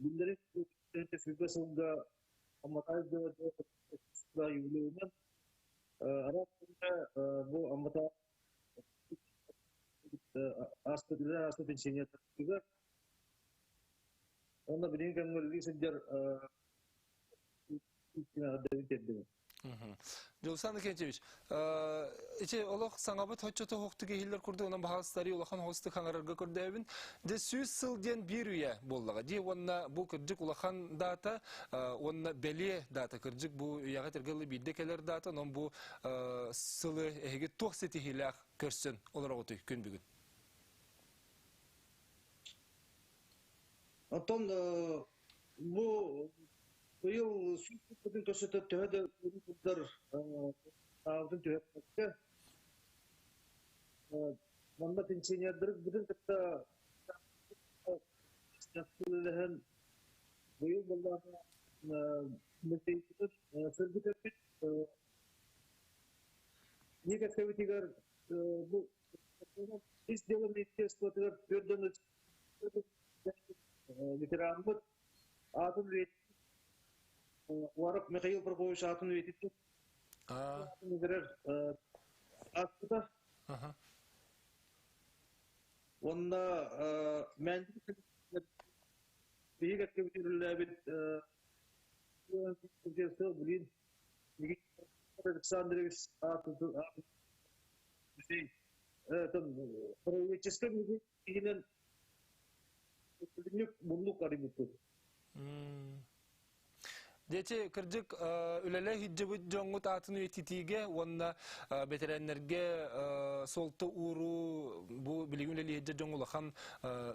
білдерек сөйбе сылға Аматайды да үйілеуінен арасында бұл Аматау асты пенсионерді оны білген кәмгерлігі сендер дәуіттерді. Жолсан Кентевич, иче олох саңабыт хотчото хоқтыге хиллер курды, онан бағалыстары олахан хосты қаңарарға көрді әбін. Де сөз сылден бір үйе болдыға. Де онна бұл кірджік олахан дата, онна бәле дата кірджік бұл үйеға тергелі бейді кәлер дата, онан бұл сылы әйге тоқ сеті хилақ көрсін олар оғыты күн бүгін. Антон, бұл Бұл сүрттің көсеті түйеді өңірдер ағудың түйетті. Манда пенсионердері бүгін тіпті сәттілігін бұйыл болағына мүлтейдер сөргіт өтпет. Неге көбетігер бұл изделім еттестотығыр көрдің ветеранбыд атын өйетті. Уарып Михаил Прокофьевич атын өйтіпті. Атын өйдерер астыда. Онда мәндік бейік әтке өтерілі әбет білін Александрович атын правоведческом егенен мұнлық арибутты. Дете кырдык үлеле хиджибит жоңгут атын үйтитиге, онна бетереннерге солты уру бу билигин үлеле хиджа жоңгулахан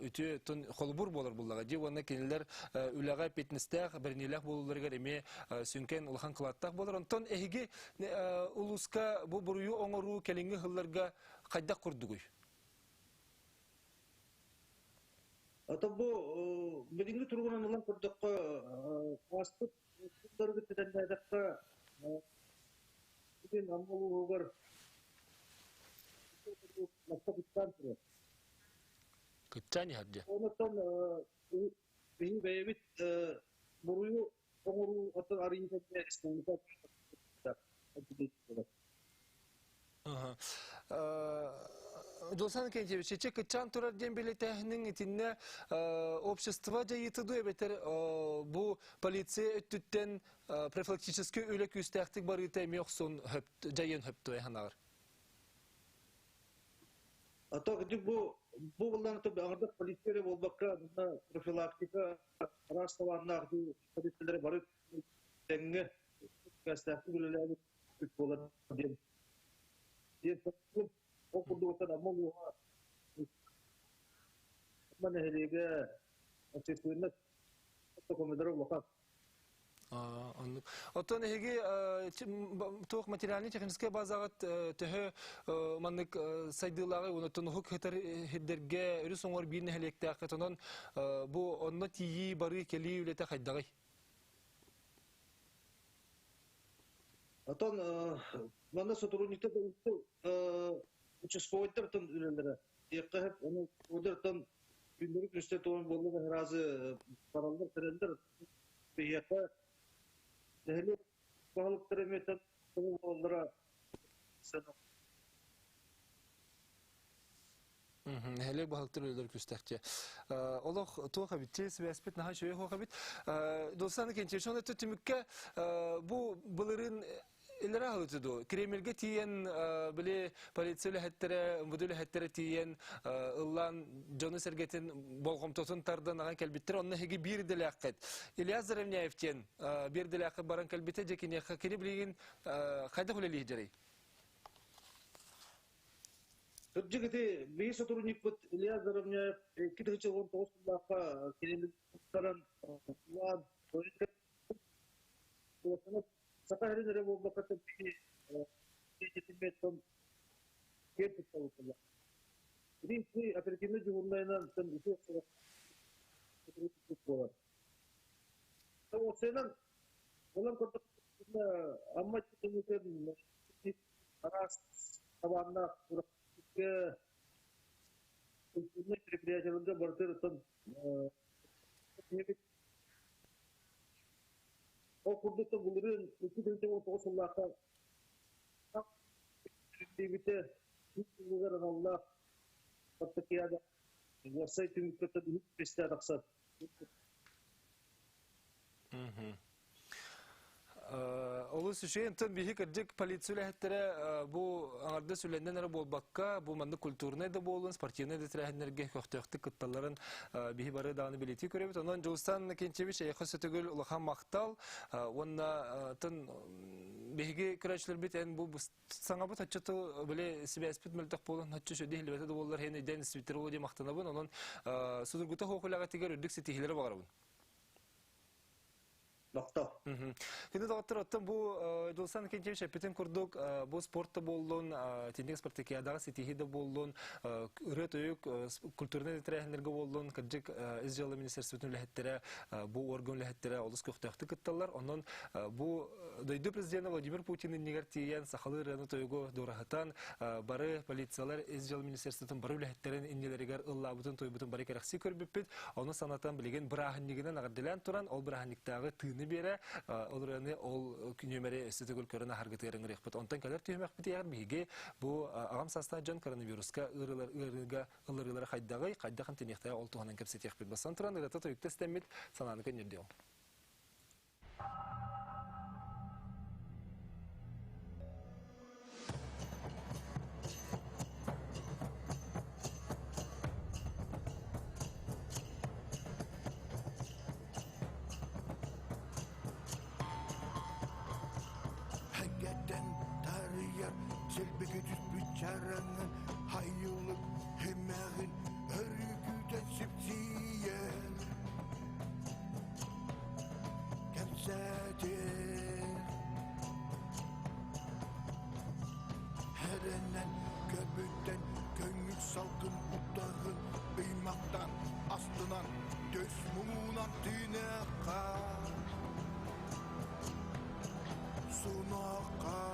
үтү тун холбур болар буллага. Же онна кенелер үлега петнистех бернилек болуларга эме сүнкен улахан кылаттак болар. Онтон эһиги улуска бу бурую оңору келинги хылларга кайда курдугуй. Ата бу билинги тургунан улан курдукка астык Дөргі тәдәндәдәққа бүгін аммалу оғыр мақта бұттан тұры. Күттәні хәрде? Онықтан бейін бәйебет бұруы оңыру отын арыйынсәне республика Жолсан Кентевич, чече кытчан турар ден билетәһнең итинне общество жайытыды бетер бу полиция өттүттен профилактический үлек үстәхтик бар ите мөхсун жайын хөптө ханагыр. Ата гыдык бу булдан тып аңырда полиция болбакка профилактика раставаннар ди полициялар барып теңге кастафты үлеләр күп болар дим. Окурду отан амалуға ondan ehliğe açıklığında komedere bakar. Anlık. Oton hegi toq материальный технический базагат төһө маннык сайдылары онотон хук хетер хедерге үрүс оңор бирне хелекте акытынан бу онно тии бары кели үлете хайдагай. Атон манда сотрудниктер участковыйдыртын үлелері. Екқы оны өдіртін күндері күсте тоғын болуға разы паралдар тірелдер. Екқы Дәхілі бағылып түріметін тұғыл олдыра сәді. Хелек бахалтыр өлөр күстәкче. Олох туга битте связпет наха шөй хога бит. Достаны кенче шоны төтүмүккә бу булырын Илера халытыду. Кремльге тиен биле полициялы хәттере, мөдүле хәттере тиен ыллан Жоны Сергетин болгомтосын тардан аган келбиттер. Онны хеги бир делакет. Ильяс Заревняевтен бир делакет баран келбите жекине хакини билген кайда хулели жери. Türkçe'de bir sotrudnik bu Ильяс Заревняев 2019 yılında Kремль'den var. Сахарин bu bakatı bir geçitilmeyen gerçek oldu. Bir operasyon cumhuriyetinden tam iki sıra var. O senin olan kontakta amma çıkmışın aras tavanna ke hükümet предприятиелерinde barter tam o kurdukta bulurun 2019 yılında aktivite hükümetler Allah patkiyada website hükümette bir piste aksat. Олу сүшейін тын бихи кірдік полициялы әттері бұ аңарды сүленден әрі болбаққа, бұ манды культурный да болын, спортивный да тірәхінерге көқтіқті күтталарын бихи бары дағыны білеті көребет. Онан Жоустан Кенчевич әйқы сөтігіл ұлақан мақтал, онна тын бихиге күрәшілер бет ән бұ саңа бұт әтчеті біле себе әспет мүлтіқ болын, әтче шөде хилбеті да болылар, әйін әйден свитер олы де мақтана бұн, онан судыргута хоқылаға тегер үрдік сетихилері бағар бұн. Nokta. Şimdi doktor attım bu Dolsan Kentçeviç hepten kurduk bu sportta bolun teknik sportikiyada sitihide bolun üretiyük kültürne trenerge bolun kacık İzrail Ministersiyonu lehettere bu organ lehettere olus köxtəxti kıttallar onun bu duydu prezident Vladimir Putin'in nigertiyen sahalı rana toygo dorahatan barı polisiyalar İzrail Ministersiyonu barı lehetterin innelerger illa butun toybutun barı keraksi körbüpüt onu sanatan bilgen brahanniginden agadilan turan ol brahanniktağı bere olurani ol nömeri estetикөл körüne hargıtırın rehbet ondan kadar tüymek bitiyor bige bu ağam sastanacan koronaviruska ırılara haydağı haydağı tenekte oltuğunun kapseti yakbet basan turan ırata toyukta stemmet sananıka nirdiyor. Selbeke düzbüt çarangın hayılık hemeğin örgüden sipsiyer Kemsedir Herenen köpükten köngül salgın uttağın Beymaktan astınan göz mumunat düğüne kar Suna kar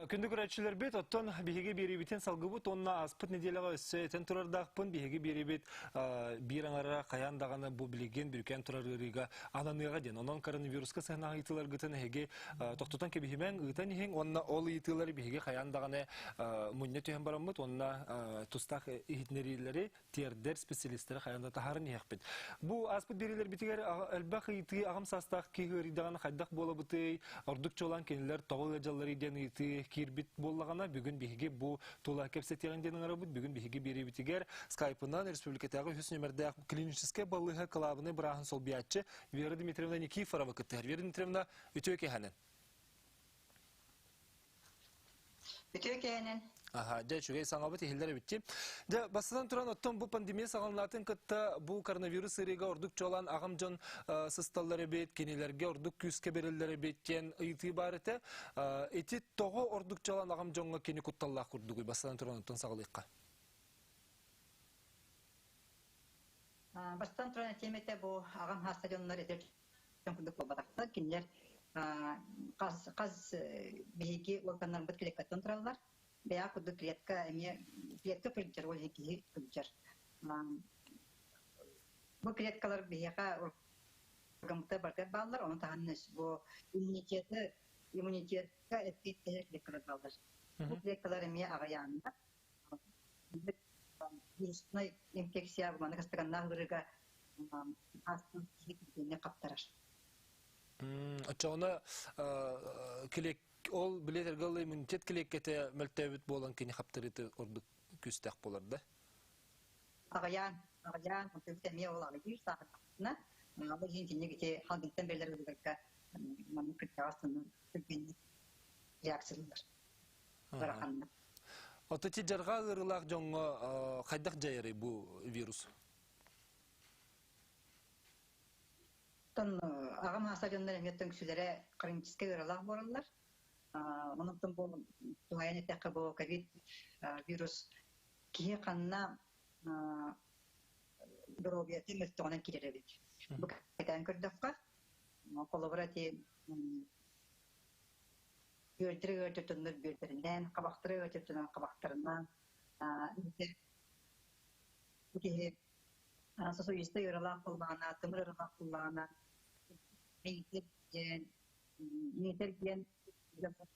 Күндү көрәтчілер бет, оттон биһиги берибитен салгыбыт, онна аспыт неделяға өссө, этен турардақпын, биһиги берибит бир аңара қаяндағаны бу билеген бүркен турарыга ананыга ден. Онон коронавируска сахнага итылар гытын эге тоқтотан кебихимен ыйтан ихин, онна ол итылар биһиги қаяндағаны мунне түйен барамыт, онна тустақ ихитнерилери тердер специалисттері қаянда тахарын ехпет. Бу аспыт берилер битигер әлбақ иты ағам састақ кегіридағаны қайдақ бола бұты, ордук чолан кенелер тоғыл жаллары ден иты кирбит боллагана бүгүн биһиги бу тула кепсетегенден арабыт бүгүн биһиги берибитигер скайпынан республикадагы хүс номердә клиническая балыга клабыны брахан сол биятчы Вера Дмитриевна Никифорова кыттыр. Вера Дмитриевна үтөке ханын. Үтөке ханын. Ага, да чугай саңабыт ихилдер битти. Да басынан туран оттон бу пандемия сагалнатын кытта бу коронавирус ырига ордук чолан агам жон сысталлары бет, кенелерге ордук күскө берилдери беткен ыйты барыты. Эти того ордук чолан агам жонго кени кутталлах курдугуй басынан туран оттон сагалыкка. Бастан туран темете бу агам хастадионлар эдер курдук болбатакта кинилер каз биги органдар бит килектен тураллар. Бея куду клетка принтер ол екі күлчер. Бұл клеткалар беяға органымызда бардыр балылар, оны тағаныз бұл иммунитетка әткейтті клеткалар балылар. Бұл клеткалар әме ағаяғында. Вирусный инфекция бұманы қыстығанна ғырыға астын кейкіне қаптарар. Очауна клек ол билетергалы иммунитет килеккете мөлтөбүт болан кини хаптырыты ордук күстәк болар да. Агаян, мөлтөбүтәме ол агайыр сағытына. Бұл жинтинегете халгинтен берлер өдіргі маны күттағасын күлгенді реакциялар. Барақанына. Отати жарға ырылақ жоңға қайдақ жайыры бұл вирус? Ағам асадионлар әметтің күсілері қаринческе ырылақ боралар. Онықтың бұл туғайын әтәқі бұл ковид вирус кейі қанына дұробияты мүстіғынан келер әбет. Бұл кәтән көрдіққа қолыбыр әте бөлдірі өтетінлер бөлдірінен, қабақтыры өтетінлер қабақтырынан кейі сосы үйісті ырылақ қолбағына, тымыр ырылақ қолбағына мейтер ген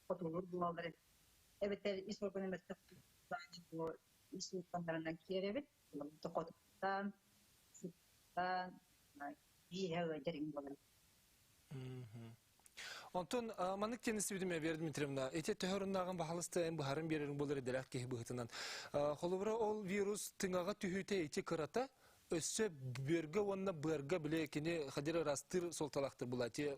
Потулur bulalları. Evet, iş organizasyonu bu iş insanlarından kirevit, tokodan, sıktan, iyi heveçlerin bulalım. Ondan manık kendisi bilmeye Vera Dmitrievna. Ete töhöründağın bahalısты en buharın biririn buları derek kehi buhıtından. Kolubra ol virus tıngağa tühüte eti kırata. Össe börge onna börge bile kini hadira rastır soltalaktır bulati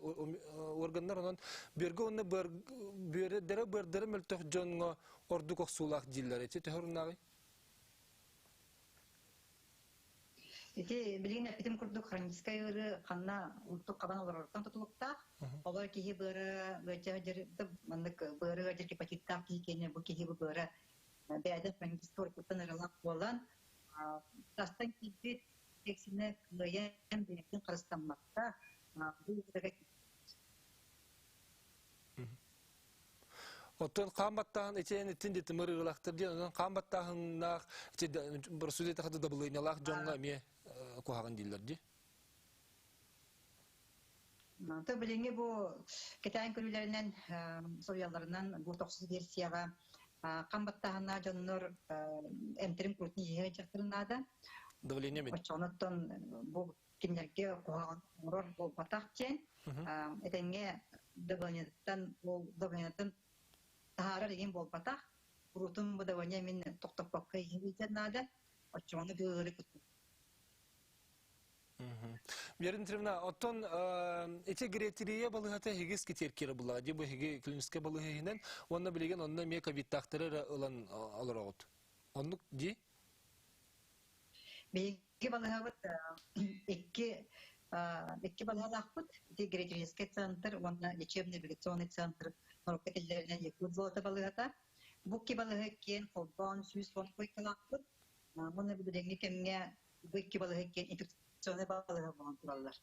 organlar onun börge onna börge dere bördere mültөх jonga orduk oksulak diller eti töhöründağın. Ити билген эпидем курдук хроническая ыры канна улттук кабан олорортон тутулукта олар кихи быры гачадыр мандык быры гачыр гепатитта кийкене бу кихи быры бэдэ хроническая ырыктан ырылак болан тастан кийбит тексине кылыян билген кырыстанмакта бул ырыга Oton qambattağın eçen etin de tımır ırılaktır diye ondan qambattağınlar eçe bir süzete kadar da bulaynalar jonga me kuhağın diller di. Tabi bilenge bu ketayn körülerinden soruyalarından bu toksuz versiyaga qambattağına jonlar emtirim kurtni yeye çaktırınada. Давление мен. Очонотон bu kimlerge kuhağın uror bu patakçen etenge davlaniyattan Tahara деген болбата, бурутун будавanya мен токтоппакка ийбитен нада, очону бөөрү күтү. Вера Дмитриевна, оттон эти гретерия балыгата хигис кетеркери була, ди бу хиги клиническая балыгынен, онна билеген онна ме ковид тактыры ылан алырагыт. Оннук ди? Беги балыгабыт экки балыгабыт, ди гретерийский центр, онна лечебно-навигационный центр Norokatellerine yakın zolta balıgata. Bu ki balığı ken kolban süs fon koykalaklık. Bunu bir dengi kemge bu ki balığı ken infeksiyonu balığı bağlantılarlar.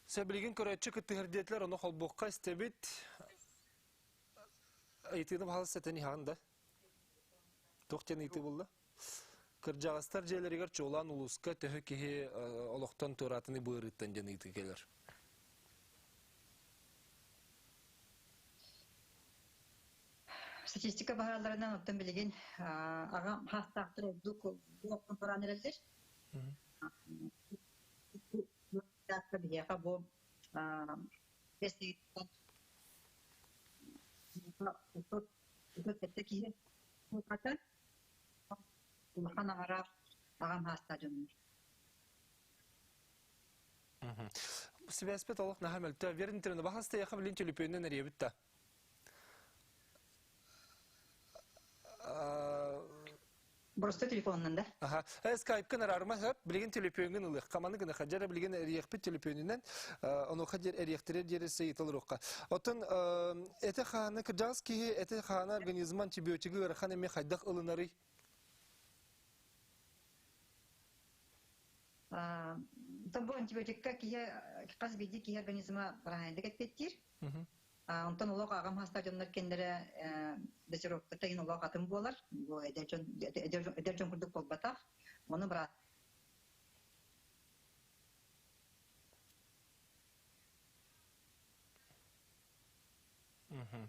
Sebelgin körətçi kıtıhırdiyetler onu kolboqqa istebit айтыны бахал сетени хагында. Тоқтен айты болды. Кыржағастар жерлерігер чолан улуска төхі кеге олықтан торатыны бұйырыттан жаны айты келер. Статистика бағаларынан оттан білеген ағам хастақтыр бұлықтың тұран әрелдер. Бұл бестегіттен Ката, Махана Араб, Агам Хастадиум. Связь толық нахамел. Та вернтерне бахасты яхам линчели пойнен ребитта. Просто телефоннан да. Ага. Скайп-ка нарарма хап билген телефонын улы. Каманы гына хаҗара билген рияхпет телефонынан аны хаҗар рияхтер дересе итылрыкка. Отын эте ханы кыржаски эте ханы организм антибиотиги гырхан эме хайдак ылынары. Табу антибиотикка кия каз биди кия организма райында кетпеттир. Онтон улок агам хастадионнар кендере дезирокта тайын улок атын болар. Бу эдержон курдук болбатак. Мону брат.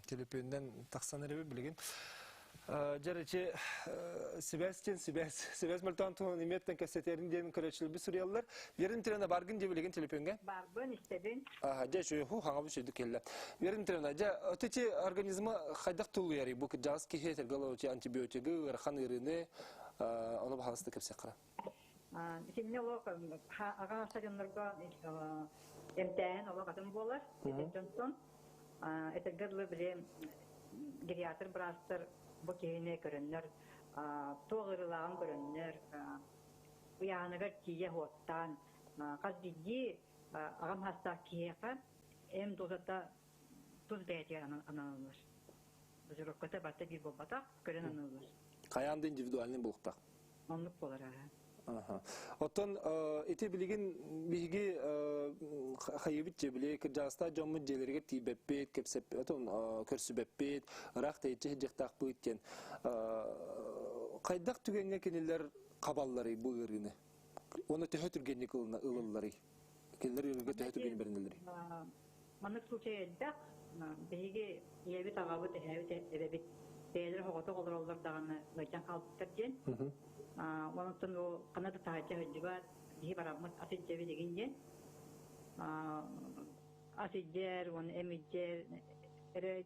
Телефондан таксаныры билген. Жарычы связь мультантон иметтен кассетеринден көрөчүл бир сурьялар. Верин трена баргын деп билген телефонга. Барбын истедин. Жа жоо хаңа бу шеди келла. Верин трена жа отечи организма хайдак тулу яри бу жаз ки хетер галочи антибиотиги хан ирини аны бахасты кепсекра. Симне лок ага стадионнарга эмтен олок атын болар. Джонсон это гырлы биле гериатр брастер bu kehine görünür, toğırılan görünür, uyanıgar kiye hottan, kaz bilgi ağam hasta kiyeka, hem dozada tuz beytiye anılır. Biz rokkata batta bir bobata görün anılır. Kayanda individualini bulukta. Onluk bolar aha. Oton ete bilgin bilgi hayıbit cebili kırcağızda camı celerge tibepet kepsep oton körsübepet raqta etçe jektak bu itken kaydak tügenge keniller kabalları bu ırını onu töhötürgenlik ılılları keniller ırıga töhötürgeni berinleri manık случайда bilgi yebi tağabı ebebit beyler hoğota olur olur dağını gaycan kalıptır den Ondan o Kanada tahtı hacıba diye beraber asitçevi degince asitçer, onu emitçer,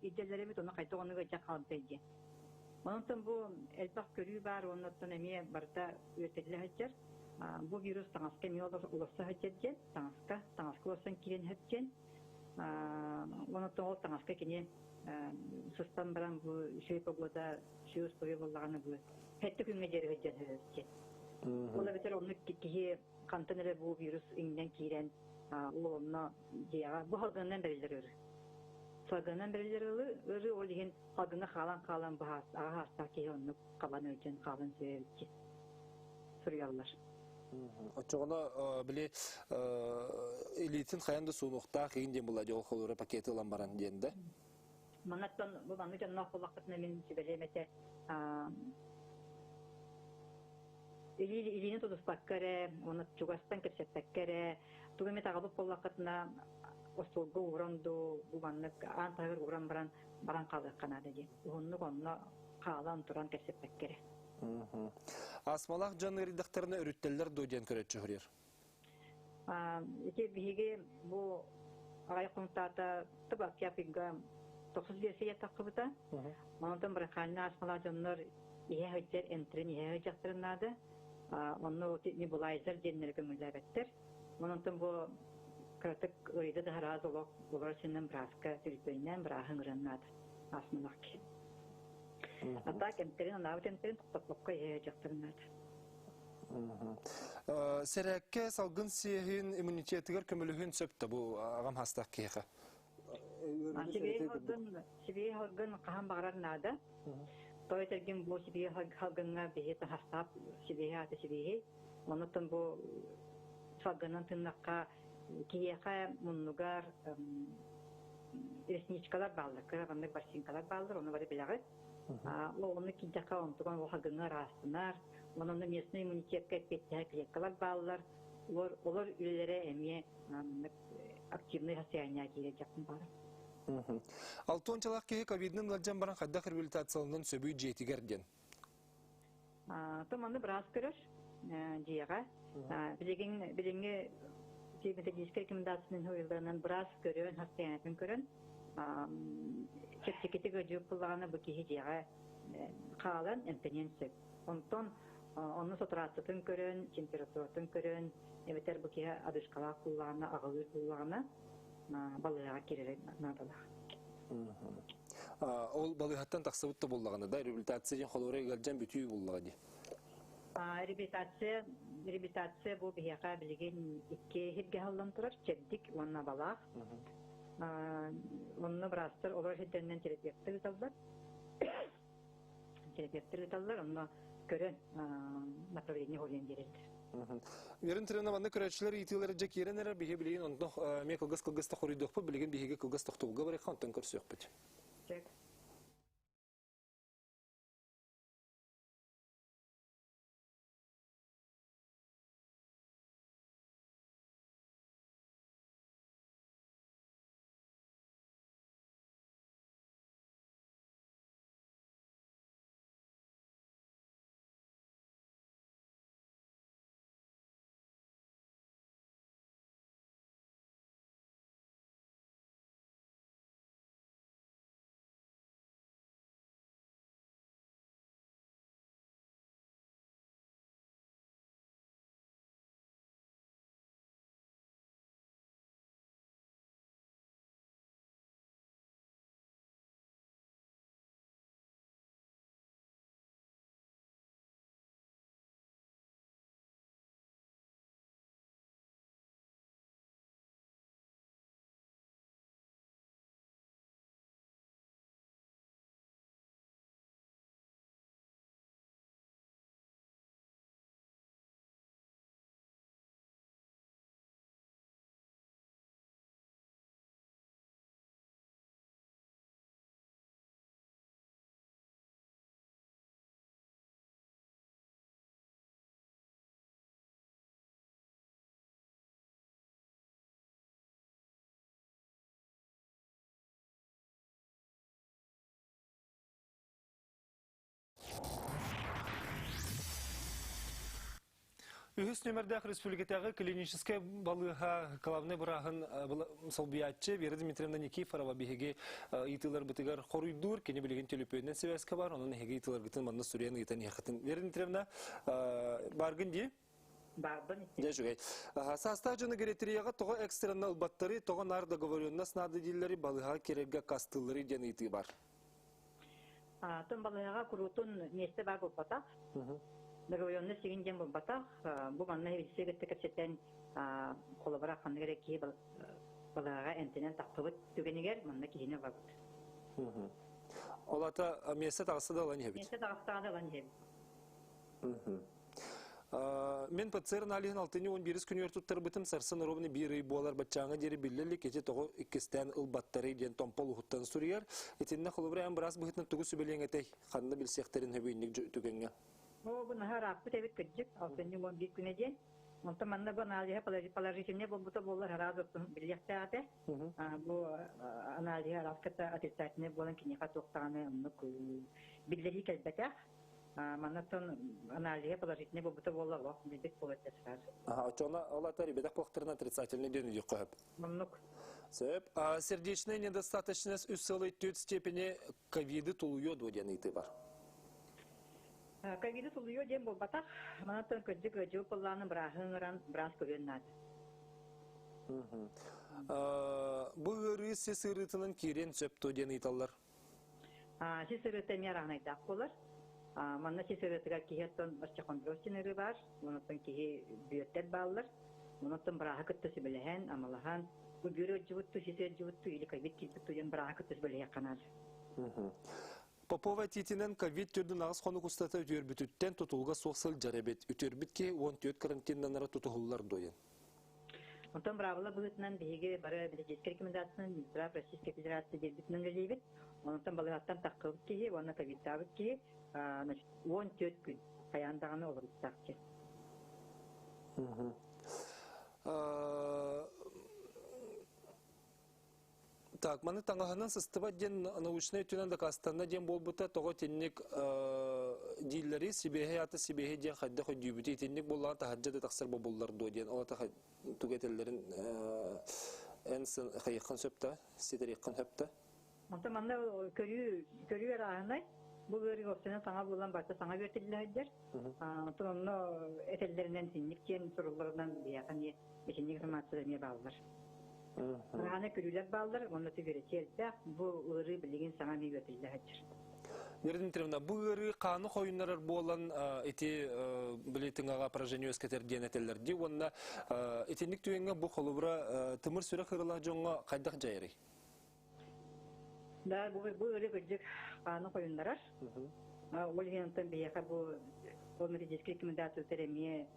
iddialarımız onu kayıt onu geçecek halde. Ondan bu elbak körüğü var, ondan emiye barda üreticiler hacılar. Bu virüs tanıska miyoda ulasa hacılar, tanıska olasan kiren hacılar. Ondan o tanıska kine sustan baran bu şey pogoda şey uspayı bollağını bu. Hette günge jerge jerge. Ola beter onu ki kantanere bu virüs inden kiren olna diye bu halgından beriler. Salgından beriler öyle o diyen halgına kalan bahas hasta ki onu kalan ölçen kalan sevki. Soruyorlar. Açıkçası bile elitin hayanda sonuçta kıyınca bulaca o kolora paketi olan baran diyende. Manattan bu manıca nakıl vakitine min sibelemete Илини тодос паккаре, оны чугастан кепсет паккаре, тугаме тагып боллакытына остолго уранду, буганнык антагыр уран баран калды канады ди. Онну онно калан туран кепсет паккаре. Асмалак жаны редакторына өрүттелер доден көрөчү хурер. Эти биге бу агай контата табак япинга 9 версия такыбыта. Мондан бир ханна асмалак жаннар ие хөттер энтрен ие жактырнады. Onu nebulizer denir gömülebetter. Ondan bu kritik öyle de haraz olur senin braska tilpenen brahın ranad asmılak. Hatta kendilerin anavten toplulukka yajaktırnad. Serekke salgın sihin immunitetiger kömülühün söptü bu ağam hastak keyha. Sibiye horgun kaham bağırnada. Toytergin bu sibiye halgınga behete hastap sibiye ate sibiye. Ondan bu salgının tırnakka kiyeka munlugar ресничкалар баллар, кырабаннык барсинкалар баллар, оны бары билаги. Оны кинтака онтуган охагыңар астынар, оны местный иммунитетке петтер клеткалар баллар, олар үлелері әмие активный состояние келе жақын бары. Алтуончалақ кеге ковиднын ладжан баран қаддақ реабилитациялынан сөбүй жетігерден? Томаны біраз көрір жиыға. Біліңе методический рекомендацияның ойылығынан біраз көрін, состояниятын көрін. Чепчекеті көжіп бұлағаны бұл кеге жиыға қалан әмтенен сөп. Онтон оны сотрациятын көрін, температуратын көрін, эветер бұл кеге адышқалақ бұлағаны, ағылыр бұлағаны балыға керерек надалақ. Ол балыхаттан тақсабытта боллағаны да, реабилитация қолорай ғалжан бүтүй боллағады? Реабилитация бұл бияға білген икке хирге халдан тұрар, чеддік онына балақ. Онына бірастыр олар хидденнен терапевттер ұталдар. Терапевттер ұталдар, онына көрін направление олен дерелдер. Верін тіріна банда көрәтшілер етілері жа керен әрі біге білеген онтың ме қылғыз-қылғыз тақырыйдық бұл, білеген бігеге қылғыз тақтуылға барай қантын көрсі өқ бұд. Үхіс нөмірдәқ республикатағы клинический балыға қалавны бұрағын салбиятчы Вера Дмитриевна Никифорова бігеге итылар бұтығар қоруйдур, кені білген телепөйінен себәскі бар, оның әге итылар бұтын манны сүрен ұйтан еқытын. Вера Дмитриевна, барғын де? Барғын. Де жүгей. Састақ жыны керетерияға тоға экстренна ұлбаттары, тоға нар договоренна сынады дейлері балыға керерге кастылары ден иты бар. Тон балыға құрутын месте бар бұл батақ. Договоренный сегенден бұл батақ, бұл манна хевелсегетті кәпсеттен қолабыра қанды керек кей балыға әнтінен тақтыбыт түгенегер, манна кейіне бар бұд. Олата месте тағысы да алан хебет? Месте тағысы да алан хебет. Мен пациерін алиғын алтыны 11 күн өртуттар бұтым сарсын ровны бір үй болар батчаңы дері білілі кете тоғы иккістен ұлбаттары ден томпол ұхыттан сүрігер. Етінне қолыбыры ән біраз бұхытны тұғы сөбелең әтей, қанды білсектерін хөбейінік түгенге. Бұны рақпы тәбет күджік, алтыны 11 күн әден. Онта манна бұл аналиға положительне бұл бұта болар хараз өттің білекті аты. Бұл аналиға раската отрицательне болын кенеға тоқтағаны білдері кәлбәтәқ. Маннатон аналиға положительне бұл бұта болар оқ білдік бұл өтті сразу. Очоғына олатары бедақ боқтырын отрицательне дөнеді қойып. Мұнық. Сөп, сердечная недостаточность усылы төт степени ковиды тулуё дводен иты бар. Ковиды тулуё ден бұл батақ, манатон көджік өджі бұлланы бірағын біраз көрген нады. Бұл өрі сес ұрытының керен сөп төден италар? Сес ұрыты мен ағынайдақ болар. Манна сес ұрытыға кейеттен орчақондростин ұры бар, манатон кейі бүйеттер балылар, манатон бірағы күттісі біліген, амалаған, бұл бүйрі өджі сес өджі бұтты, или ковид келбітті ден бірағы күттісі біліген қанады. Попова титинен ковид түрдің ағыз қоны құстата өтөрбүтүттен тұтылға соқсыл жарабет. Өтөрбітке 14 карантиннанара тұтығылар дойын. Онтон бравыла бұлытынан бейге бары білежеске рекомендацияны Минздрав Российской Федерации дербітінің режейбет. Онтон балығаттан таққылып кейі, оны ковидтабыт кейі, 14 күн қаяндағаны олар ұстақ Так, маны таңаханан сыстыба ден научный тюнан дакастанна ден болбута того тенник диллери сибехе ята сибехе ден хадда ходюбути тенник боллан тахаджада таксар боллар до ден олата тугетеллерин энсен хайхан сөпта сидериккан хөпта. Онтон манна көрүү араханай бу өрү оптена саңа булган барта саңа бертилдер. Онтон онно этеллеринен тинниктен суруларынан бияхан эчинник информация баалар. Раны көрүлөр баалар, онно тигеретелдә бу өрү билеген саңа бертилдер. Нердин Тревна, бу өрү каны койуннар болан эти билетингага поражение өскетер денетелер ди, онна этинник түйөнгө бу холубра тымыр сүрө кырыла жоңго кайдак жайрый. Да, бу өрү көжүк каны койуннар. Олгентен бияка бу медицинский рекомендация тереме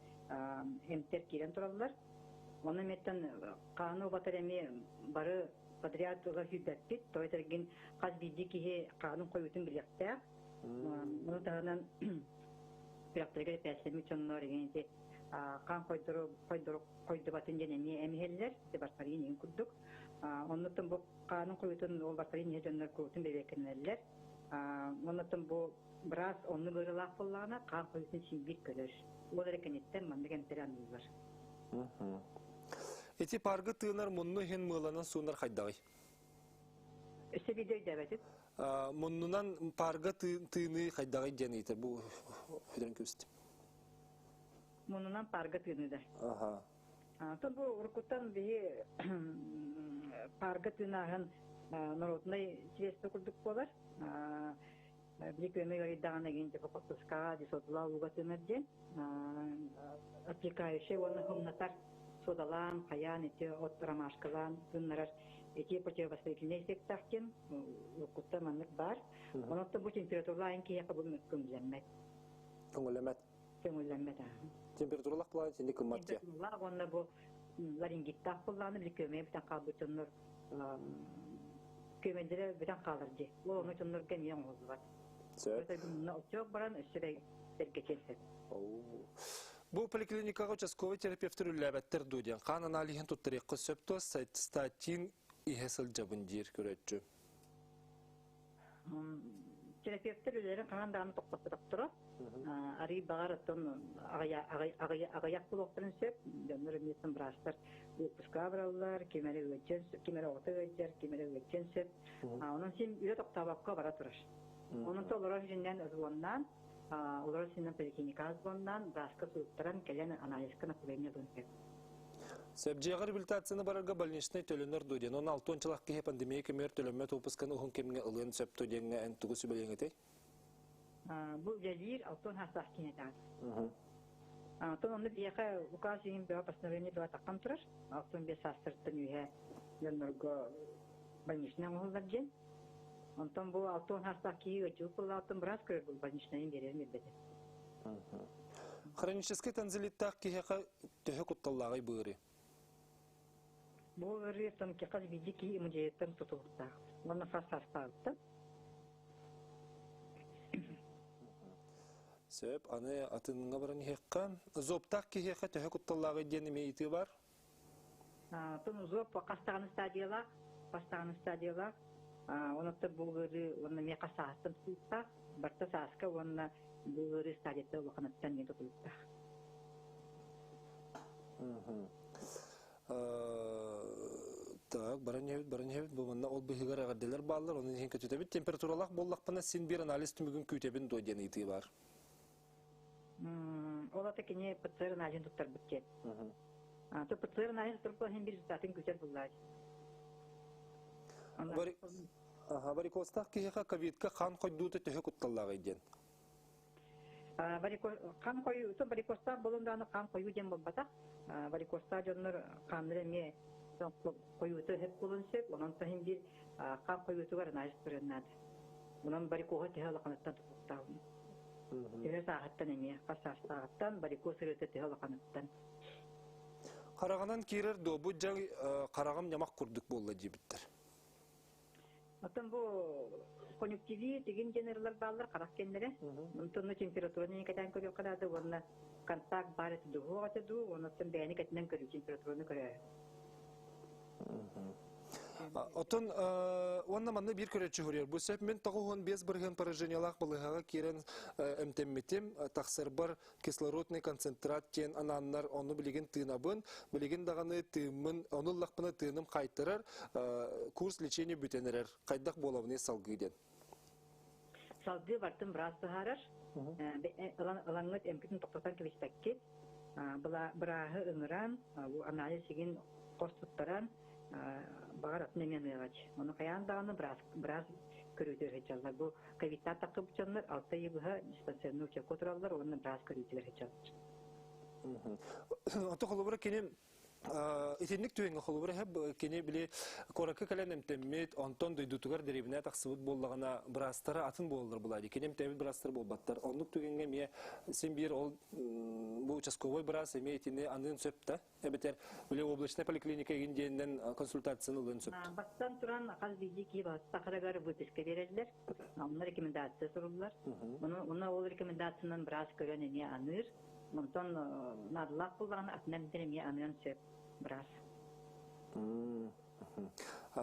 эмтер кирен туралар. Оны меттен каны батареме бары подряд гахидәттит, той тәрген каз биди ки каны коютын билектә. Моны таганан бирәктәге пәсәме чоннор дигәнчә кан койдыру батын денене эмһелләр дип башкарыгын ин күрдүк. Оннан бу каны коютын ол башкарыгын җаннар коютын бебекеннәр. Оннан бу брас онны гырылак булгана кан коютын синбит көлөш. Олар экенеттен мандыган терәнләр. Эти паргы тыынар мунну хен мыланан суунар хайдагай. Өсө видео дәбәтит. Муннунан паргы тыыны хайдагай ден итер бу хөдөрөн көстү. Муннунан паргы тыыны да. Тон бу уркуттан бие паргы тыынаган народный средство курдук болар. Биликеме гайдаган агенте попуска дисотлау лугатынырден. Отвлекающий оны хомнатар содалан, хаян, эти от ромашкалан, тыннарар, эти противовоспалительные эффектахтен, уркутта маннык бар. Онотта бу температуралайын кия кабын көңүләммәт. Көңүләмәт. Көңүләммәт. Температуралак булган синде кымматча. Температуралак онда бу ларингиттах булганы биликеме битен кабытыннар көмөдөрө битен калырды. Ол оны тоннор кемиен болду. Сөп. Очок баран өсүрөй сергечелсе. Бу поликлиникага участковый терапевтер үлләбәттер дуден. Қан анализын туттырыqы сөптө статин ихесил жабындир көрөтчү. Терапевтер үлләрен кандан токтоп тура. Ари багараттан агаяк булыктырын сөп, дөнөр метен брастар. Пуска браллар, кемере өчен, кемере отыгыжер, кемере өчен сөп. Анын син үйрө токтабакка бара тураш. Onun toleransı yüzünden uzmandan, uluslararası poliklinikas bundan başka süreçlerin gelen analizine kullanılıyor dönüyor. Sebce rehabilitasyonu bararga balnişne tölenir duyden. 16 yıllık ki pandemiye kemer tölenme topuskan uhun kemine ılın septo denge entugusu belengete. Bu gelir altın hastanesine der. Onun bir yaka ukazın bir pasnaveni bir takım turar. Altın bir sastırtın üye yanırga balnişne olacak. Ondan bu altın hastaki öcükle altın biraz kırıldı balnişneyin verelim dedi. Хронический танзелиттах ки хека төһө кутталлагай быыры. Bu rıhtım ki kaz bizi ki imecetten tutuldu. Bana fasastı. Söp аны атынга баран хеккан зоптак ки хека төһө кутталлагай дени мейти бар. Тун зоп пастаган стадияла. Онотта булгыры, онна ме касаастын tutsa, барта саска онна булгыры стадияда вакыттан не tutsa. Так, баран бу мында ол быгыгар агаделер баллар, онун хен көтөбүт температуралак боллакпана син бир анализ түмүгүн күтөбүн доден ити бар. Олата кине ПЦР анализин туттар биткен. То ПЦР анализ турпа хен бир статын күтөр буллар. Варикостах ки хека ковидка хан койдуты төһө кутталлагай ден. Қан қою, то варикоста болунданы қан қою дем болбата. Варикоста жоннор қанлы ме қоюты хеп болунсек, онан тахин бир қан қоюты бар анализ көрөннады. Онан варикоға техала қанаттан тұтықтауын. Тере сағаттан еме, қасар сағаттан варикоз үрөті техала қанаттан. Қарағанан кирер добу жан қарағам ямақ күрдік болды дейбіттер. Отон бу конъюнктивит деген генералар баллар карак кендере. Онтон температураны никадан көрүп калады, онна контакт бар эти дугу атыду, онтон бәйни катынан көрүп температураны көрө. Отон онна манны бир көрөчү хүрер. Бу сеп мен тагын без бирген поражениялак булыгага кирен эмтемметем таксыр бар кислородный концентрат кен ананнар оны билеген тынабын, билеген даганы тымын, оны лакпына тыным кайтырар, курс лечения бүтенерер. Кайдак болабыны салгыден. Салгы бартын брас тахарар. Алаңгыт эмпитин токтотан кебиспекке. Була брагы ыңыран, бу анализ деген костуттаран багар атнемен ыгач. Оны каян даганы брас көрүтөр хечалар. Бу ковидта такып чанлар 6 айга диспансерный учет контроллар, оны брас көрүтөр хечалар. Ото холобра кене итинник түйенге холобра хеп кене биле коракы кален эмтеммет онтон дойдутугар деребине таксыбыт боллагана брастары атын болдыр булайды. Кене эмтеммет брастар болбаттар. Онлук түйенге ме сен бир ол бу участковой брас эме итине анын сөптө. Эбетер биле облачная поликлиника генден консультацияны ылын сөптө. Баттан туран аказ бизики бастакарагар выписка берелдер. Анын рекомендация сурулар. Уну ол рекомендациянын брас көрөн эне аныр. Монтон надлак булган атнамдер эме анын сөп брас.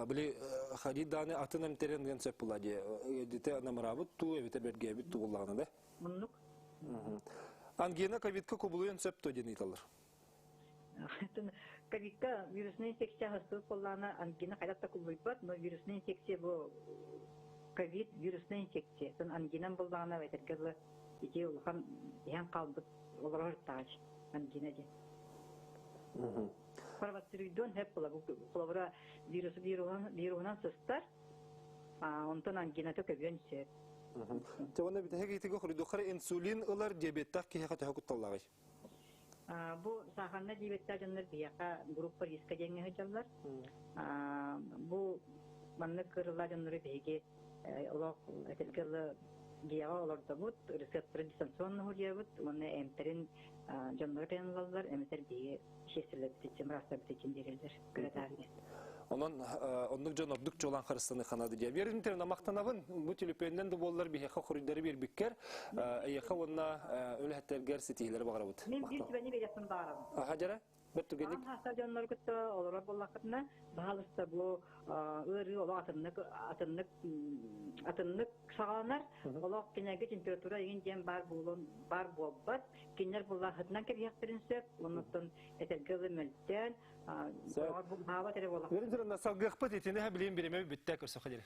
Биле хадиданы атынан теренген сөп булады. Эдите намарабыт ту эбете бергебит тугуллаганы да. Муннук. Ангина ковидка кубулуен сөп то дени талар. Ковидка вирусная инфекция хастык боллана ангина кайдакта кубулбат, но вирусная инфекция бу ковид вирусная инфекция. Тон ангинан боллагана ветергеле ити улхан ян калбыт олар тааж ангина де. Парватсиридон хеп була бу колобра вирусунан сыстар. Онтон ангина то кебенсе. Тевона бит хегитиге хурду хара инсулин ылар диабеттак ки хата хакутталлагай. Бу саханна диабеттер жаннар бияка группа риска жеңе хажалар. Бу манны кырыла жаннары беге олок этелгеле гияга олорда бут рецептор дистанционный хурьябыт, оны эмтерин жаннары пенлалар, эмтер бие шесерлеп течем растап течем дерелдер кыратарны. Оннук жон ордук жолан харыстаны ханады дия. Бердин терна мактанабын бу телепенден де боллар бихеха хуридары бер биккер. Эйха онна өлөттергер сетилер багарабыт. Мен бир түбәни бересин барам. Хажара беттүгенник. Хаса жаннар күттө олора боллакытна баалыста бу өрү ола атыннык сагаланар. Олок кинеге температура еген дем бар болбат. Кинер буллахытнан кебияк принцип, онуттан этергеле мөлтен Баба тере болла. Бердин терна салгыхпыт итине билим береме биттә көрсө хадир.